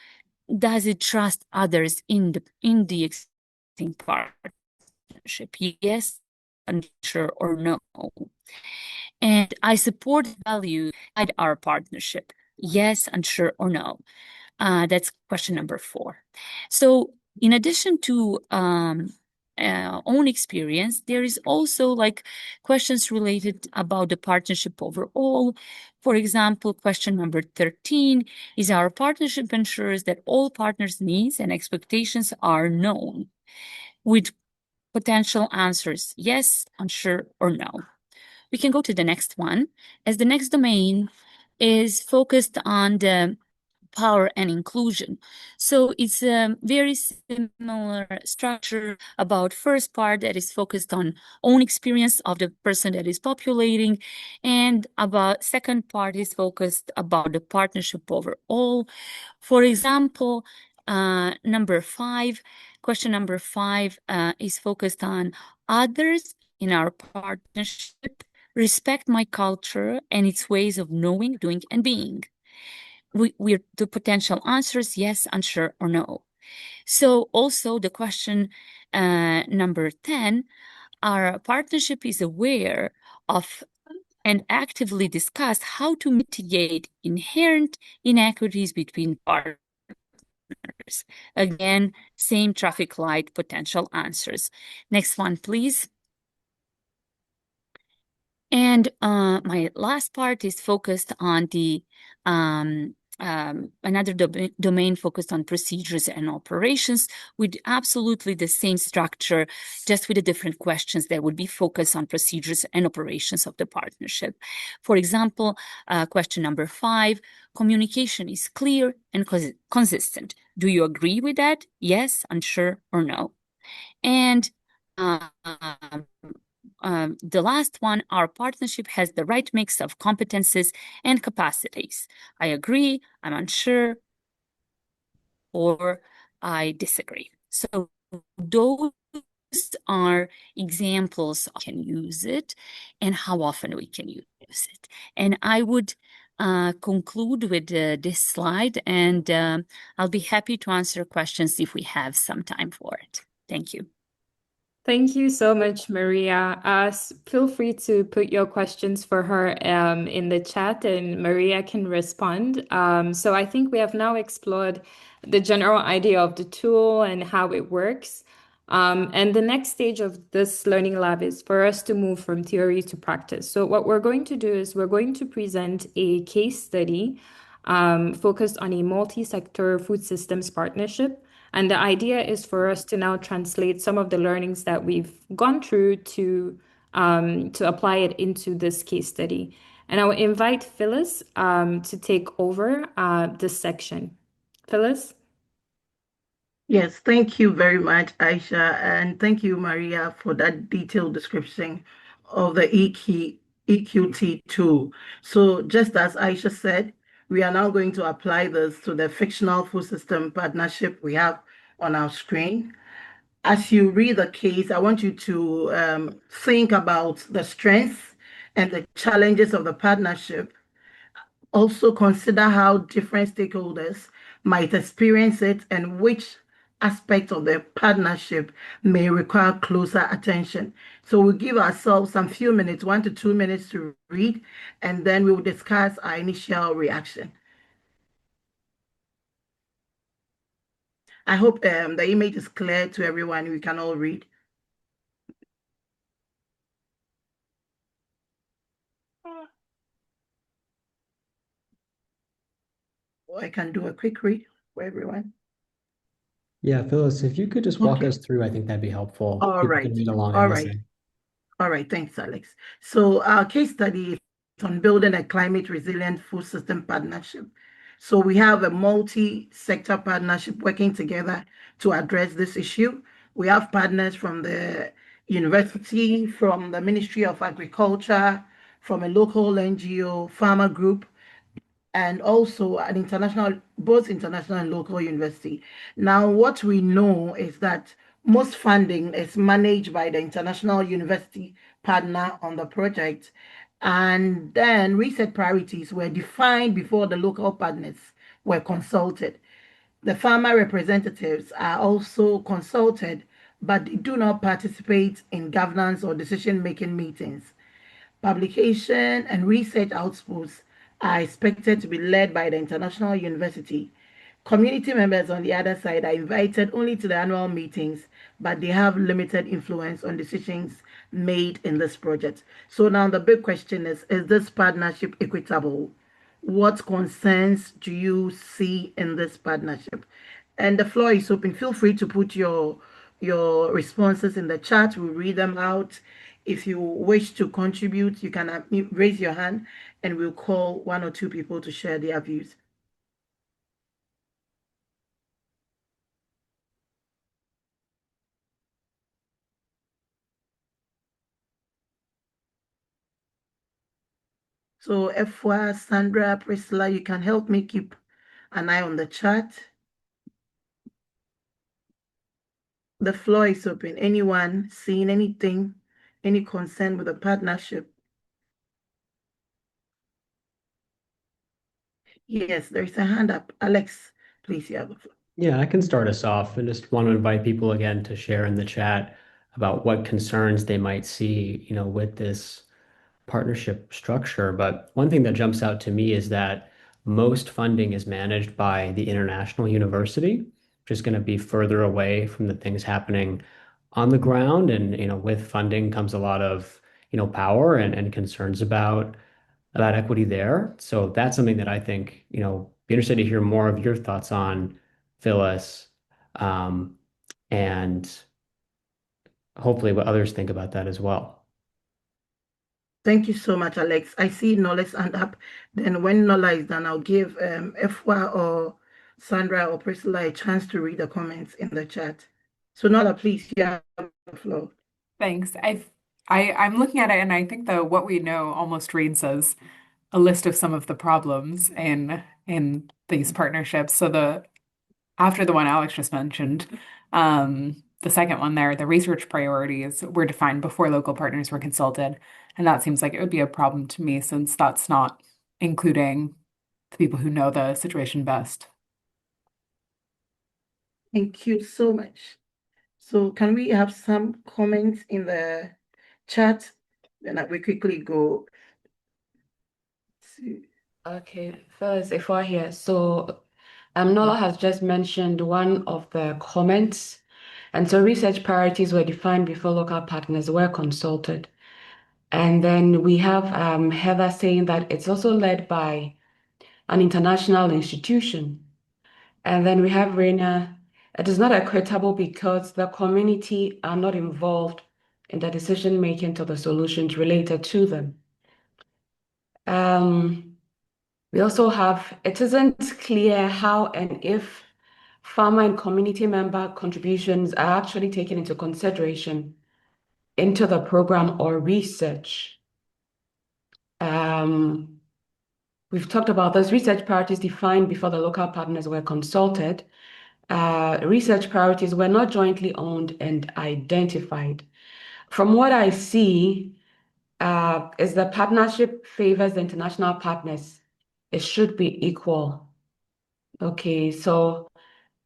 does it trust others in the existing partnership? Yes, unsure, or no. And I support value at our partnership. Yes, unsure, or no. That's question number 4. So in addition to own experience, there is also like questions related about the partnership overall. For example, question number 13 is our partnership ensures that all partners' needs and expectations are known, with potential answers yes, unsure, or no. We can go to the next one, as the next domain is focused on the power and inclusion. So it's a very similar structure about first part that is focused on own experience of the person that is populating, and about second part is focused about the partnership overall. For example, number 5, question number 5 is focused on others in our partnership respect my culture and its ways of knowing, doing, and being. We're the potential answers, yes, unsure, or no. So also the question number 10, our partnership is aware of and actively discuss how to mitigate inherent inequities between partners. Again, same traffic light potential answers. Next one, please. And my last part is focused on the another domain focused on procedures and operations, with absolutely the same structure, just with the different questions that would be focused on procedures and operations of the partnership. For example, question number 5, communication is clear and consistent. Do you agree with that? Yes, unsure, or no? And the last one, our partnership has the right mix of competences and capacities. I agree, I'm unsure, or I disagree. So those are examples of how we can use it and how often we can use it. And I would conclude with this slide, and I'll be happy to answer questions if we have some time for it. Thank you. Thank you so much, Maria. Feel free to put your questions for her in the chat, and Maria can respond. So I think we have now explored the general idea of the tool and how it works. And the next stage of this learning lab is for us to move from theory to practice. So what we're going to do is we're going to present a case study focused on a multi-sector food systems partnership. And the idea is for us to now translate some of the learnings that we've gone through to apply it into this case study. And I will invite Phyllis to take over this section. Phyllis? Yes, thank you very much, Aisha, and thank you, Maria, for that detailed description of the EQT tool. So just as Aisha said, we are now going to apply this to the fictional food system partnership we have on our screen. As you read the case, I want you to think about the strengths and the challenges of the partnership. Also consider how different stakeholders might experience it and which aspect of the partnership may require closer attention. So we'll give ourselves some few minutes, 1 to 2 minutes to read, and then we will discuss our initial reaction. I hope the image is clear to everyone. We can all read. Or I can do a quick read for everyone. Yeah, Phyllis, if you could just walk Okay. us through, I think that'd be helpful. All People right. can read along All and right. listen. All right, thanks, Alex. So our case study is on building a climate resilient food system partnership. So we have a multi-sector partnership working together to address this issue. We have partners from the university, from the Ministry of Agriculture, from a local NGO, farmer group, and also an international, both international and local university. Now, what we know is that most funding is managed by the international university partner on the project, and then research priorities were defined before the local partners were consulted. The farmer representatives are also consulted, but they do not participate in governance or decision-making meetings. Publication and research outputs are expected to be led by the international university. Community members, on the other side, are invited only to the annual meetings, but they have limited influence on decisions made in this project. So now the big question is this partnership equitable? What concerns do you see in this partnership? And the floor is open. Feel free to put your responses in the chat. We'll read them out. If you wish to contribute, you can raise your hand and we'll call 1 or 2 people to share their views. So Efwa, Sandra, Priscilla, you can help me keep an eye on the chat. The floor is open. Anyone seeing anything, any concern with the partnership? Yes, there's a hand up. Alex, please, you have the floor. Yeah, I can start us off and just want to invite people again to share in the chat about what concerns they might see, with this partnership structure. But one thing that jumps out to me is that most funding is managed by the international university, which is going to be further away from the things happening on the ground. And, with funding comes a lot of, power and concerns about equity there. So that's something that I think, be interested to hear more of your thoughts on, Phyllis, and hopefully what others think about that as well. Thank you so much, Alex. I see Nola's hand up. Then when Nola is done, I'll give Efwa or Sandra or Priscilla a chance to read the comments in the chat. So Nola, please, you have the floor. Thanks. I'm looking at it and I think the what we know almost reads as a list of some of the problems in these partnerships. So after the one Alex just mentioned, the second one there, the research priorities were defined before local partners were consulted. And that seems like it would be a problem to me since that's not including the people who know the situation best. Thank you so much. So can we have some comments in the chat? Then we quickly go to... Okay, first, if we're here, so Nola has just mentioned one of the comments, and so research priorities were defined before local partners were consulted. And then we have Heather saying that it's also led by an international institution. And then we have Raina, it is not equitable because the community are not involved in the decision making to the solutions related to them. We also have, it isn't clear how and if farmer and community member contributions are actually taken into consideration into the program or research. We've talked about those research priorities defined before the local partners were consulted. Research priorities were not jointly owned and identified. From what I see, is the partnership favors the international partners. It should be equal. Okay, so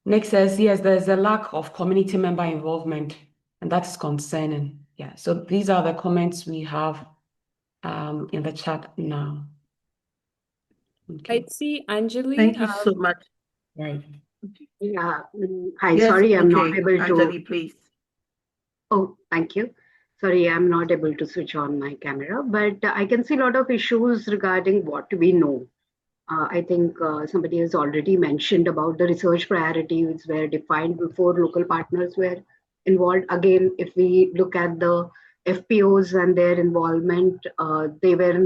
next says, yes, there's a lack of community member involvement, and that's concerning. Yeah, so these are the comments we have in the chat now. Okay. I see Anjali. Thank you so much. Right. Yeah. Hi, Yes, sorry, I'm not okay, able to. Anjali, please. Oh, thank you. Sorry, I'm not able to switch on my camera, but I can see a lot of issues regarding what we know. I think somebody has already mentioned about the research priorities were defined before local partners were involved. Again, if we look at the FPOs and their involvement, they were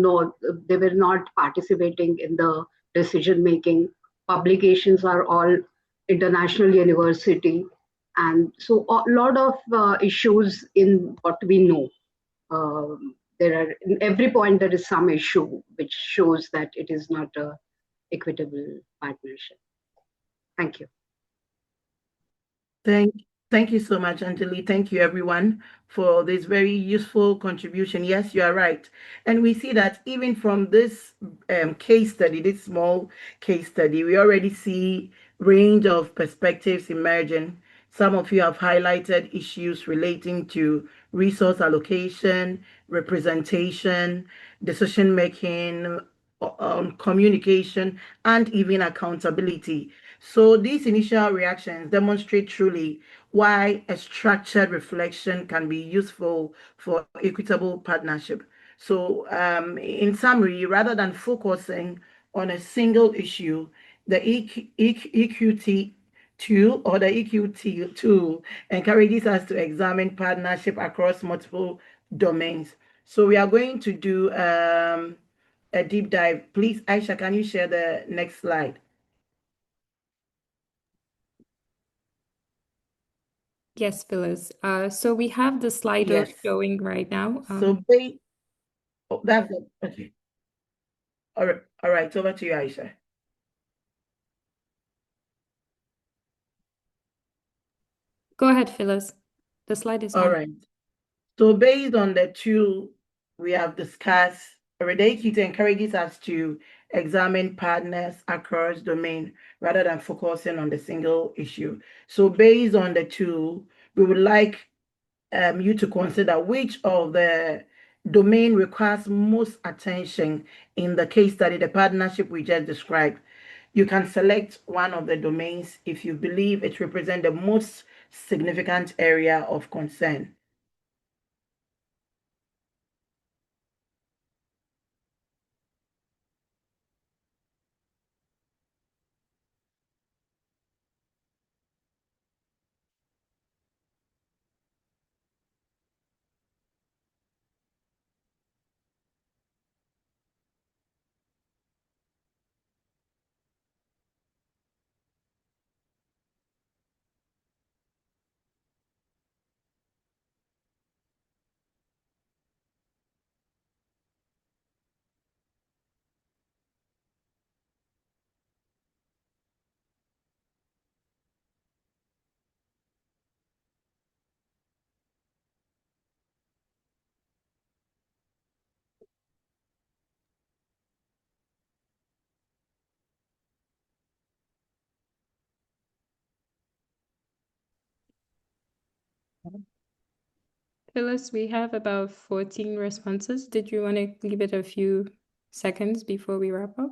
not participating in the decision making. Publications are all international university, and so a lot of issues in what we know. There are in every point there is some issue which shows that it is not a equitable partnership. Thank you. Thank you so much, Anjali. Thank you, everyone, for this very useful contribution. Yes, you are right. And we see that even from this case study, this small case study, we already see range of perspectives emerging. Some of you have highlighted issues relating to resource allocation, representation, decision-making, communication, and even accountability. So these initial reactions demonstrate truly why a structured reflection can be useful for equitable partnership. So in summary, rather than focusing on a single issue, the EQT tool or the EQT tool encourages us to examine partnership across multiple domains. So we are going to do a deep dive. Please, Aisha, can you share the next slide? Yes, Phyllis. So we have the Slido Yes. showing right now. So that's it. Okay. All right. Over to you, Aisha. Go ahead, Phyllis. The slide is All on. right. So based on the tool we have discussed, Redakit encourages us to examine partners across domain rather than focusing on the single issue. So based on the tool, we would like you to consider which of the domain requires most attention in the case study, the partnership we just described. You can select one of the domains if you believe it represents the most significant area of concern. Phyllis, we have about 14 responses. Did you want to leave it a few seconds before we wrap up?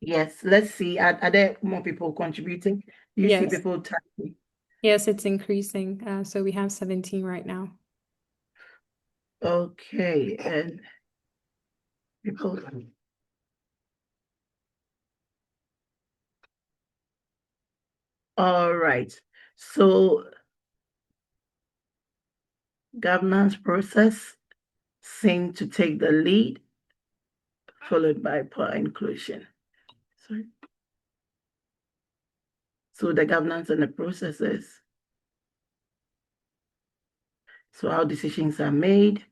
Yes, let's see. Are there more people contributing? Do you see Yes. people typing? Yes, it's increasing. So we have 17 right now. Okay, and people. All right. So governance process seem to take the lead. followed by poor inclusion. Sorry. So the governance and the processes. So how decisions are made,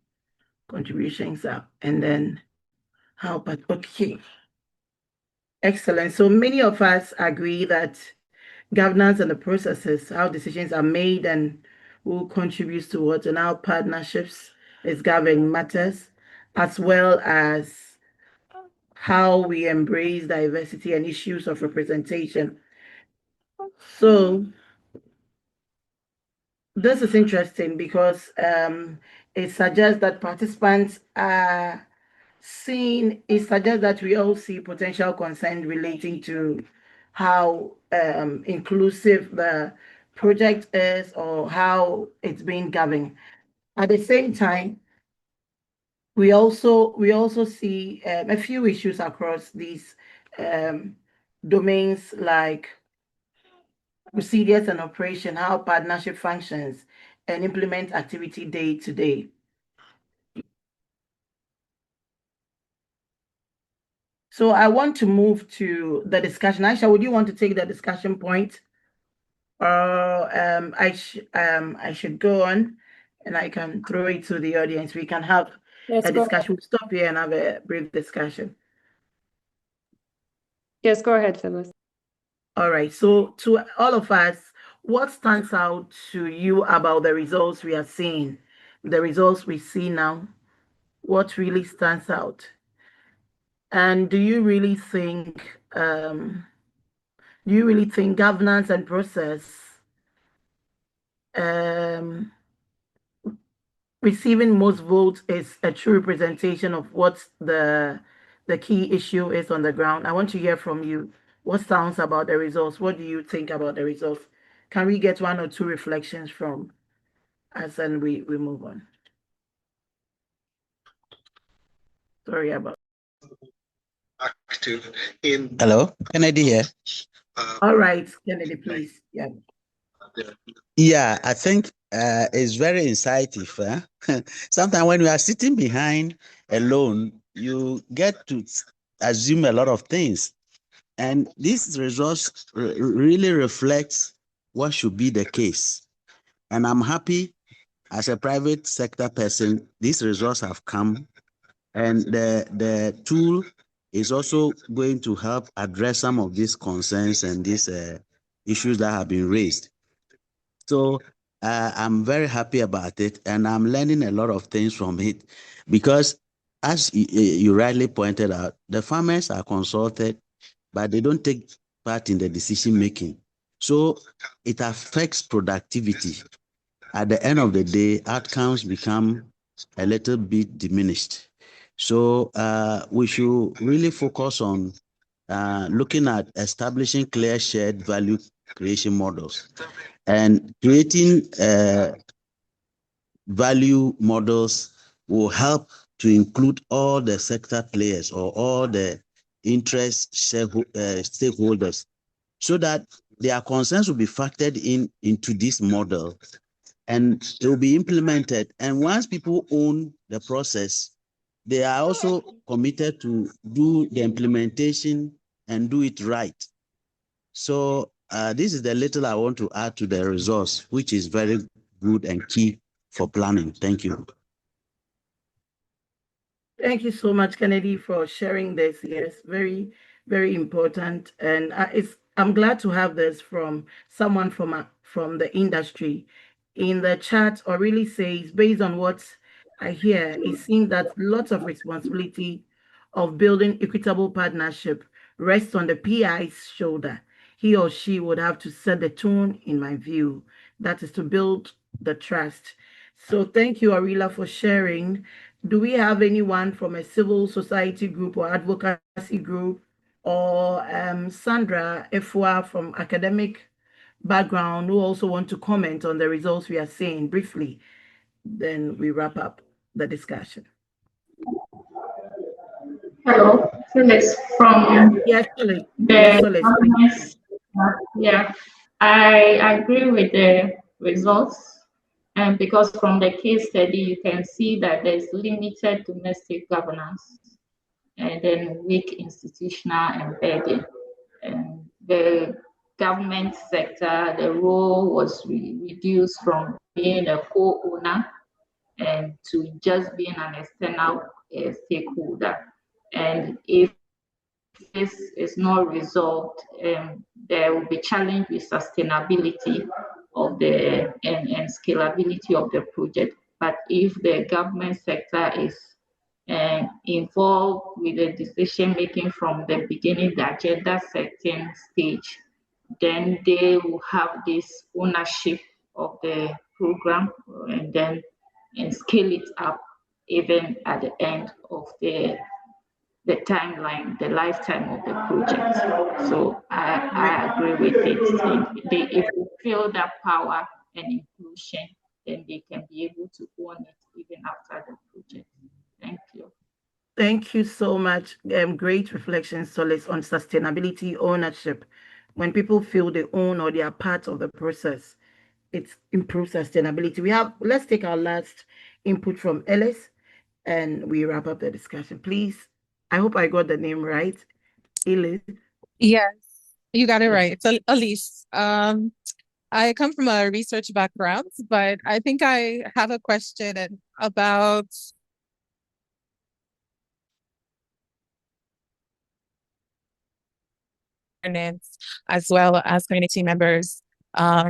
contributions are, and then how, but okay. Excellent. So many of us agree that governance and the processes, how decisions are made and who contributes towards and how partnerships is governed matters, as well as how we embrace diversity and issues of representation. So this is interesting because it suggests that participants are seeing, it suggests that we all see potential concern relating to how inclusive the project is or how it's being governed. At the same time, we also see a few issues across these domains like procedures and operation, how partnership functions and implement activity day to day. So I want to move to the discussion. Aisha, would you want to take the discussion point? Or I should go on and I can throw it to the audience. We can have Yes, a go discussion. We'll stop here and have a brief discussion. Yes, go ahead, Phyllis. All right. So to all of us, what stands out to you about the results we are seeing, the results we see now? What really stands out? And do you really think governance and process receiving most votes is a true representation of what the key issue is on the ground? I want to hear from you. What sounds about the results? What do you think about the results? Can we get one or two reflections from us and we move on? Sorry about. Hello, Kennedy here. All right, Kennedy, please. Yeah. Yeah, I think it's very incisive. Sometimes when you are sitting behind alone, you get to assume a lot of things. And these results really reflects what should be the case. And I'm happy as a private sector person, these results have come. And the tool is also going to help address some of these concerns and these issues that have been raised. So I'm very happy about it, and I'm learning a lot of things from it because, as you rightly pointed out, the farmers are consulted, but they don't take part in the decision making. So it affects productivity. At the end of the day, outcomes become a little bit diminished. So we should really focus on looking at establishing clear shared value creation models and creating value models will help to include all the sector players or all the interest stakeholders so that their concerns will be factored into this model and it will be implemented. And once people own the process, they are also committed to do the implementation and do it right. So this is the little I want to add to the results, which is very good and key for planning. Thank you. Thank you so much, Kennedy, for sharing this. Yes, very, very important. And I'm glad to have this from someone from the industry. In the chat, or really says, based on what I hear, it seems that lots of responsibility of building equitable partnership rests on the PI's shoulder. He or she would have to set the tone, in my view. That is to build the trust. So thank you, Arila, for sharing. Do we have anyone from a civil society group or advocacy group, or Sandra Efua from academic background who also want to comment on the results we are seeing briefly? Then we wrap up the discussion. Hello, Felix from Actually, the yeah, I agree with the results, and because from the case study you can see that there's limited domestic governance. and then weak institutional embedding. And the government sector, the role was reduced from being a co-owner and to just being an external stakeholder. And if this is not resolved, there will be challenge with sustainability of the and scalability of the project. But if the government sector is involved with the decision making from the beginning, the agenda setting stage, then they will have this ownership of the program and scale it up even at the end of the timeline, the lifetime of the project. So I agree with it. If they feel that power and inclusion, then they can be able to own it even after the project. Thank you. Thank you so much. Great reflection, Solace, on sustainability ownership. When people feel they own or they are part of the process, it improves sustainability. Let's take our last input from Ellis and we wrap up the discussion. Please, I hope I got the name right. Ellis. Yes, you got it right. It's Elise. I come from a research background, but I think I have a question about governance as well as community members.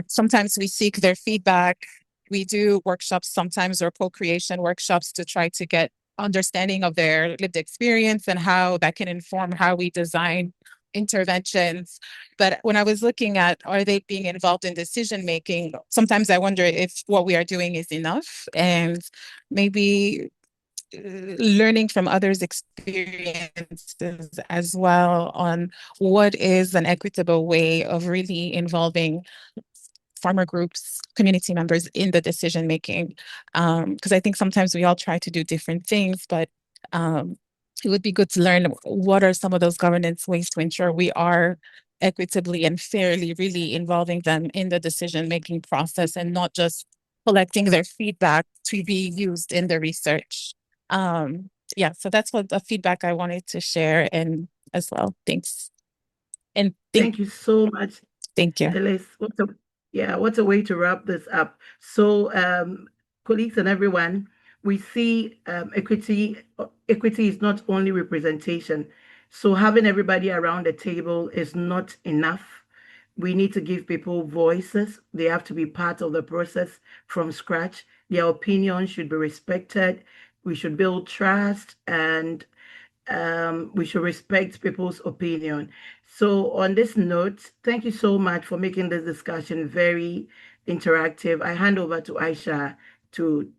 Sometimes we seek their feedback. We do workshops sometimes or co-creation workshops to try to get understanding of their lived experience and how that can inform how we design interventions. But when I was looking at, are they being involved in decision making? Sometimes I wonder if what we are doing is enough, and maybe learning from others' experiences as well on what is an equitable way of really involving farmer groups, community members in the decision making. Because I think sometimes we all try to do different things, but it would be good to learn what are some of those governance ways to ensure we are equitably and fairly really involving them in the decision making process and not just collecting their feedback to be used in the research. Yeah, so that's what the feedback I wanted to share and as well. Thanks. And thank you so much. Thank you. Elise, what a way to wrap this up. So colleagues and everyone, we see equity is not only representation. So having everybody around the table is not enough. We need to give people voices. They have to be part of the process from scratch. Their opinions should be respected. We should build trust and we should respect people's opinion. So on this note, thank you so much for making this discussion very interactive. I hand over to Aisha to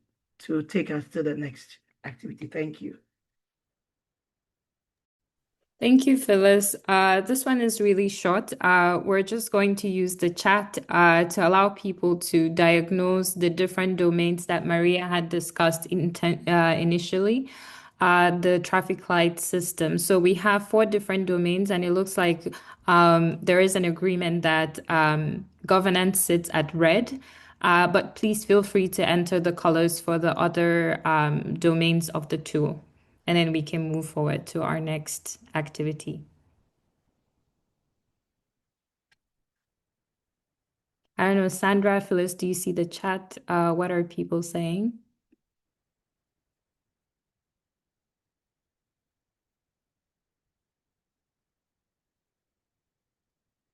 take us to the next activity. Thank you. Thank you, Phyllis. This one is really short. We're just going to use the chat to allow people to diagnose the different domains that Maria had discussed initially. The traffic light system. So we have 4 different domains, and it looks like there is an agreement that governance sits at red. But please feel free to enter the colors for the other domains of the tool. And then we can move forward to our next activity. I don't know, Sandra, Phyllis, do you see the chat? What are people saying?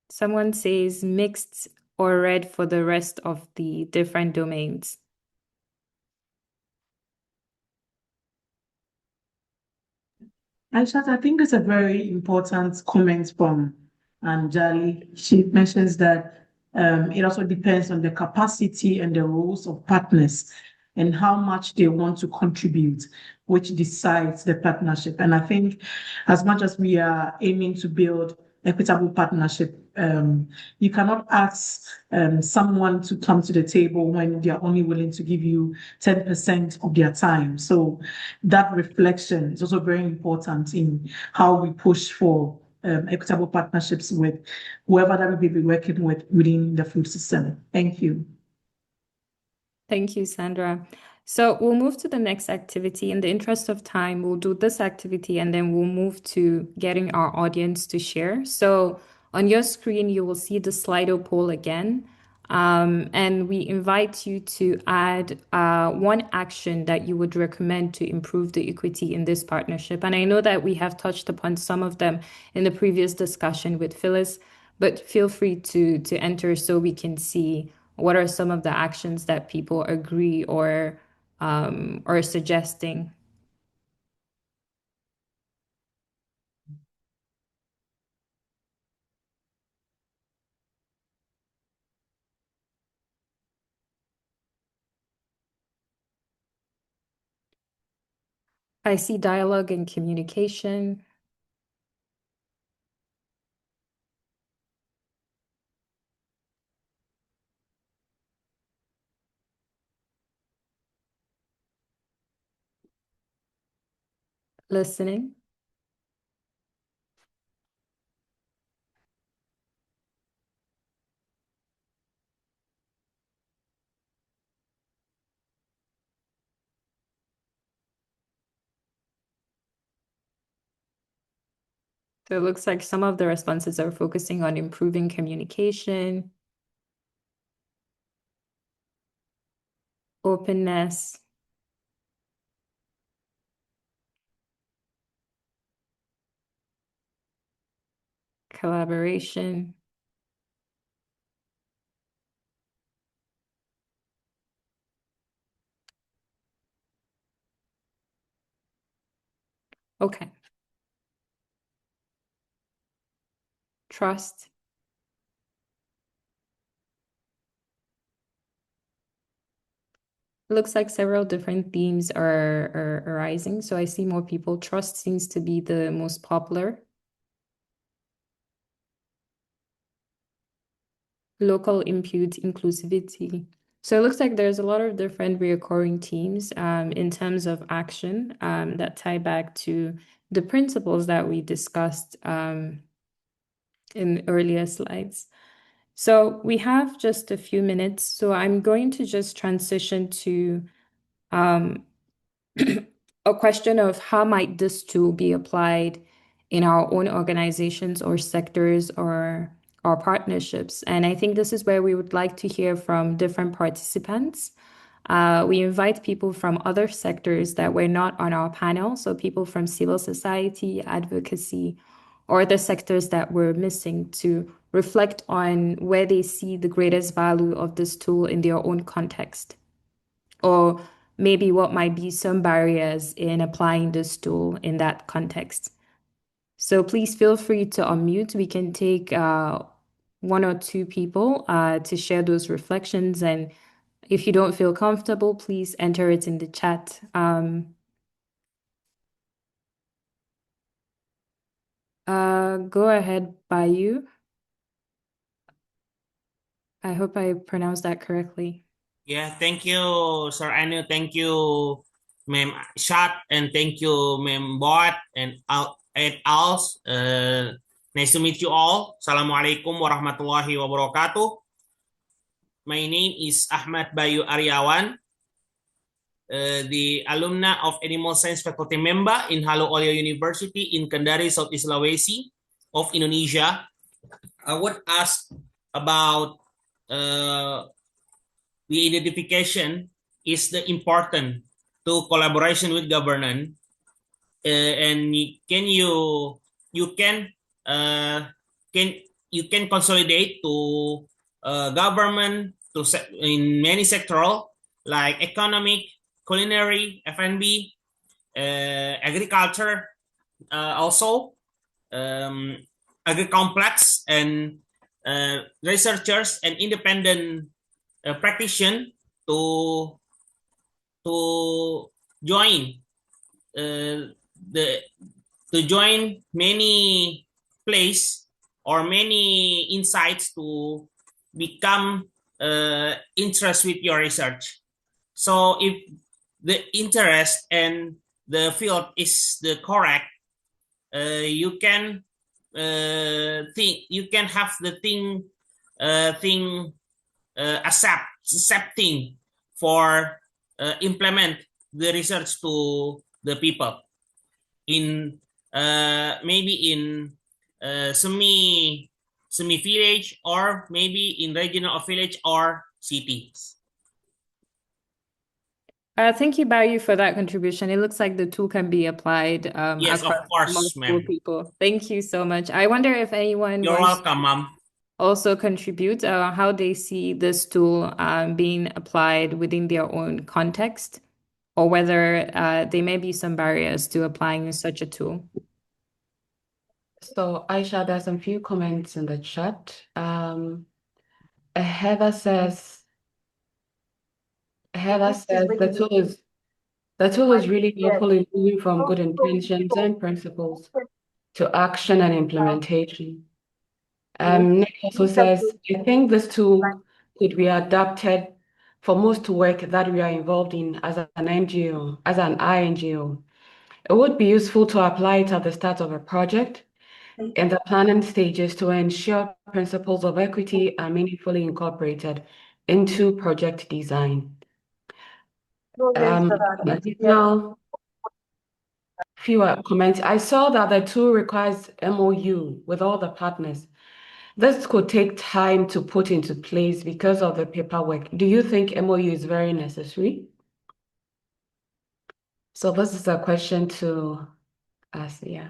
Someone says mixed or red for the rest of the different domains. Aishat, I think it's a very important comment from Anjali. She mentions that it also depends on the capacity and the roles of partners and how much they want to contribute, which decides the partnership. And I think as much as we are aiming to build equitable partnership, you cannot ask someone to come to the table when they are only willing to give you 10% of their time. So that reflection is also very important in how we push for equitable partnerships with whoever that we will be working with within the food system. Thank you. Thank you, Sandra. So we'll move to the next activity. In the interest of time, we'll do this activity and then we'll move to getting our audience to share. So on your screen, you will see the Slido poll again. And we invite you to add one action that you would recommend to improve the equity in this partnership. And I know that we have touched upon some of them in the previous discussion with Phyllis, but feel free to enter so we can see what are some of the actions that people agree or suggesting. I see dialogue and communication. Listening. So it looks like some of the responses are focusing on improving communication, openness, collaboration. Okay. Trust. It looks like several different themes are arising. So I see more people. Trust seems to be the most popular. Local input, inclusivity. So it looks like there's a lot of different recurring themes in terms of action that tie back to the principles that we discussed in earlier slides. So we have just a few minutes. So I'm going to just transition to a question of how might this tool be applied in our own organizations or sectors or our partnerships. And I think this is where we would like to hear from different participants. We invite people from other sectors that were not on our panel, so people from civil society, advocacy, or the sectors that we're missing to reflect on where they see the greatest value of this tool in their own context, or maybe what might be some barriers in applying this tool in that context. So please feel free to unmute. We can take one or two people to share those reflections. And if you don't feel comfortable, please enter it in the chat. Go ahead, Bayu. I hope I pronounced that correctly. Yeah, thank you, Sir Anu. Thank you, Ma'am Shad, and thank you, Ma'am Bot, and als. Nice to meet you all. Assalamualaikum warahmatullahi wabarakatuh. My name is Ahmad Bayu Aryawan, the alumna of Animal Science faculty member in Halo Oleo University in Kendari, Southeast Sulawesi of Indonesia. I would ask about the identification is the important to collaboration with governance, and can you can consolidate to government to in many sectoral like economic, culinary, F&B, agriculture, also agri-complex, and researchers and independent practitioner to join the to join many place or many insights to become interest with your research. So if the interest and the field is the correct, you can think you can have the thing accepting for implement the research to the people in maybe in semi village, or maybe in regional village or cities. Thank you, Bayu, for that contribution. It looks like the tool can be applied Yes, of across course, multiple ma'am. people. Thank you so much. I wonder if anyone You're wants welcome, ma'am. also contribute how they see this tool being applied within their own context, or whether there may be some barriers to applying such a tool. So Aisha, there's some few comments in the chat. Heather says the tool is really helpful in moving from good intentions and principles to action and implementation. Nick also says, I think this tool could be adapted for most work that we are involved in as an NGO, as an INGO. It would be useful to apply it at the start of a project in the planning stages to ensure principles of equity are meaningfully incorporated into project design. Additional fewer comments. I saw that the tool requires MOU with all the partners. This could take time to put into place because of the paperwork. Do you think MOU is very necessary? So this is a question to us, yeah.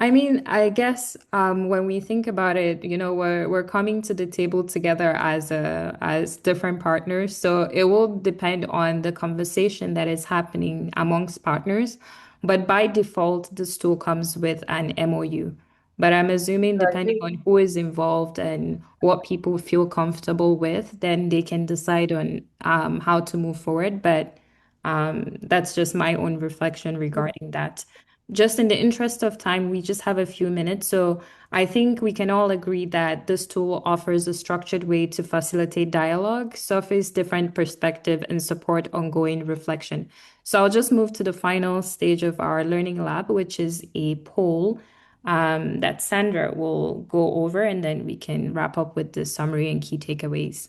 I mean, I guess when we think about it, we're coming to the table together as different partners. So it will depend on the conversation that is happening amongst partners. But by default, this tool comes with an MOU. But I'm assuming depending on who is involved and what people feel comfortable with, then they can decide on how to move forward. But that's just my own reflection regarding that. Just in the interest of time, we just have a few minutes. So I think we can all agree that this tool offers a structured way to facilitate dialogue, surface different perspective, and support ongoing reflection. So I'll just move to the final stage of our learning lab, which is a poll that Sandra will go over, and then we can wrap up with the summary and key takeaways.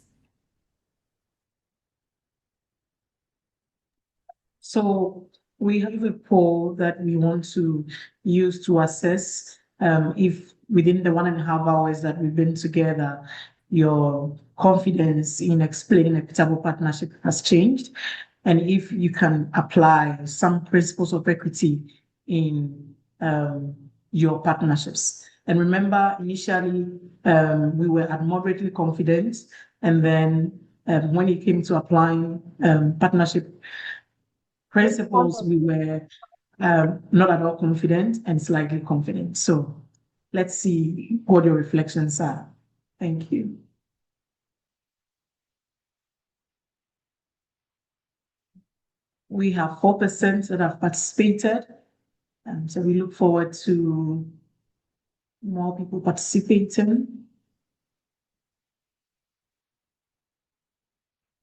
So we have a poll that we want to use to assess if within the 1.5 hours that we've been together, your confidence in explaining equitable partnership has changed, and if you can apply some principles of equity in your partnerships. And remember, initially, we were at moderately confident, and then when it came to applying partnership principles, we were not at all confident and slightly confident. So let's see what your reflections are. Thank you. We have 4% that have participated. So we look forward to more people participating.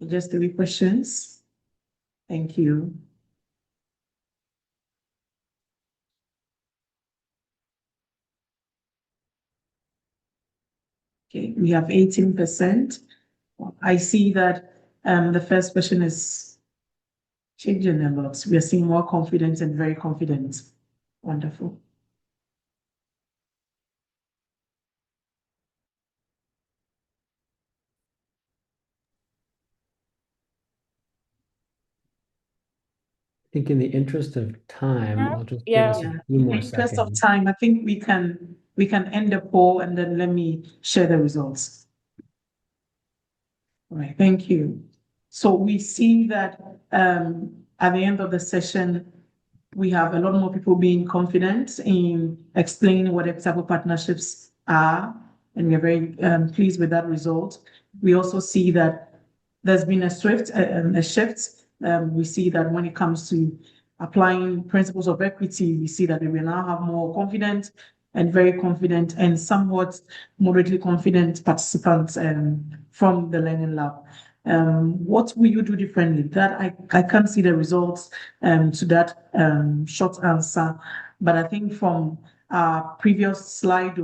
Just 3 questions. Thank you. Okay, we have 18%. I see that the first question is changing a lot. We are seeing more confident and very confident. Wonderful. I think in the interest of time, I'll just give Yeah. us a few more In the interest of seconds. time, I think we can end the poll and then let me share the results. All right, thank you. So we see that at the end of the session, we have a lot more people being confident in explaining what equitable partnerships are, and we're very pleased with that result. We also see that there's been a shift. We see that when it comes to applying principles of equity, we see that we will now have more confident and very confident and somewhat moderately confident participants from the Learning Lab. What will you do differently? That I can't see the results to that short answer, but I think from our previous slide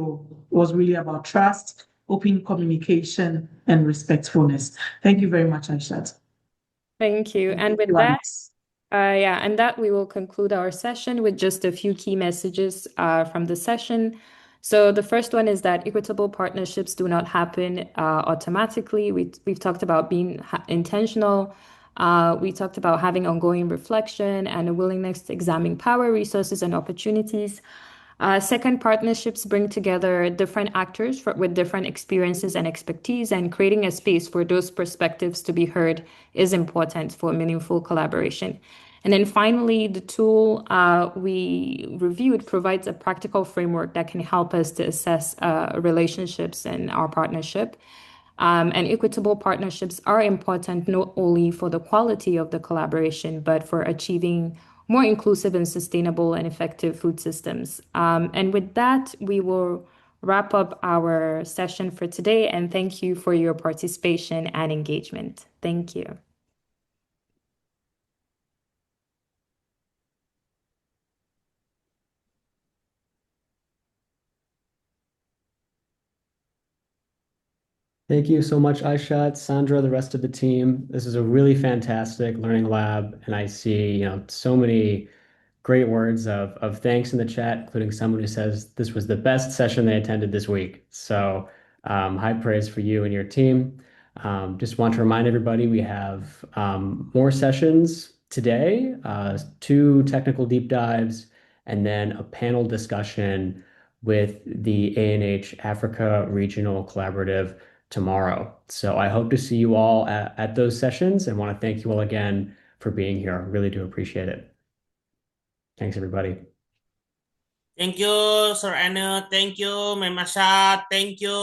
was really about trust, open communication, and respectfulness. Thank you very much, Aishat. Thank you. And with that, and that we will conclude our session with just a few key messages from the session. So the first one is that equitable partnerships do not happen automatically. We've talked about being intentional. We talked about having ongoing reflection and a willingness to examine power, resources, and opportunities. Second, partnerships bring together different actors with different experiences and expertise, and creating a space for those perspectives to be heard is important for meaningful collaboration. And then finally, the tool we reviewed provides a practical framework that can help us to assess relationships and our partnership. And equitable partnerships are important not only for the quality of the collaboration, but for achieving more inclusive and sustainable and effective food systems. And with that, we will wrap up our session for today. And thank you for your participation and engagement. Thank you. Thank you so much, Aishat, Sandra, the rest of the team. This is a really fantastic learning lab, and I see, so many great words of thanks in the chat, including someone who says this was the best session they attended this week. So high praise for you and your team. Just want to remind everybody we have more sessions today, 2 technical deep dives, and then a panel discussion with the ANH Africa Regional Collaborative tomorrow. So I hope to see you all at those sessions and want to thank you all again for being here. I really do appreciate it. Thanks, everybody. Thank you, Sir Anu. Thank you, Ma'am Ashat. Thank you.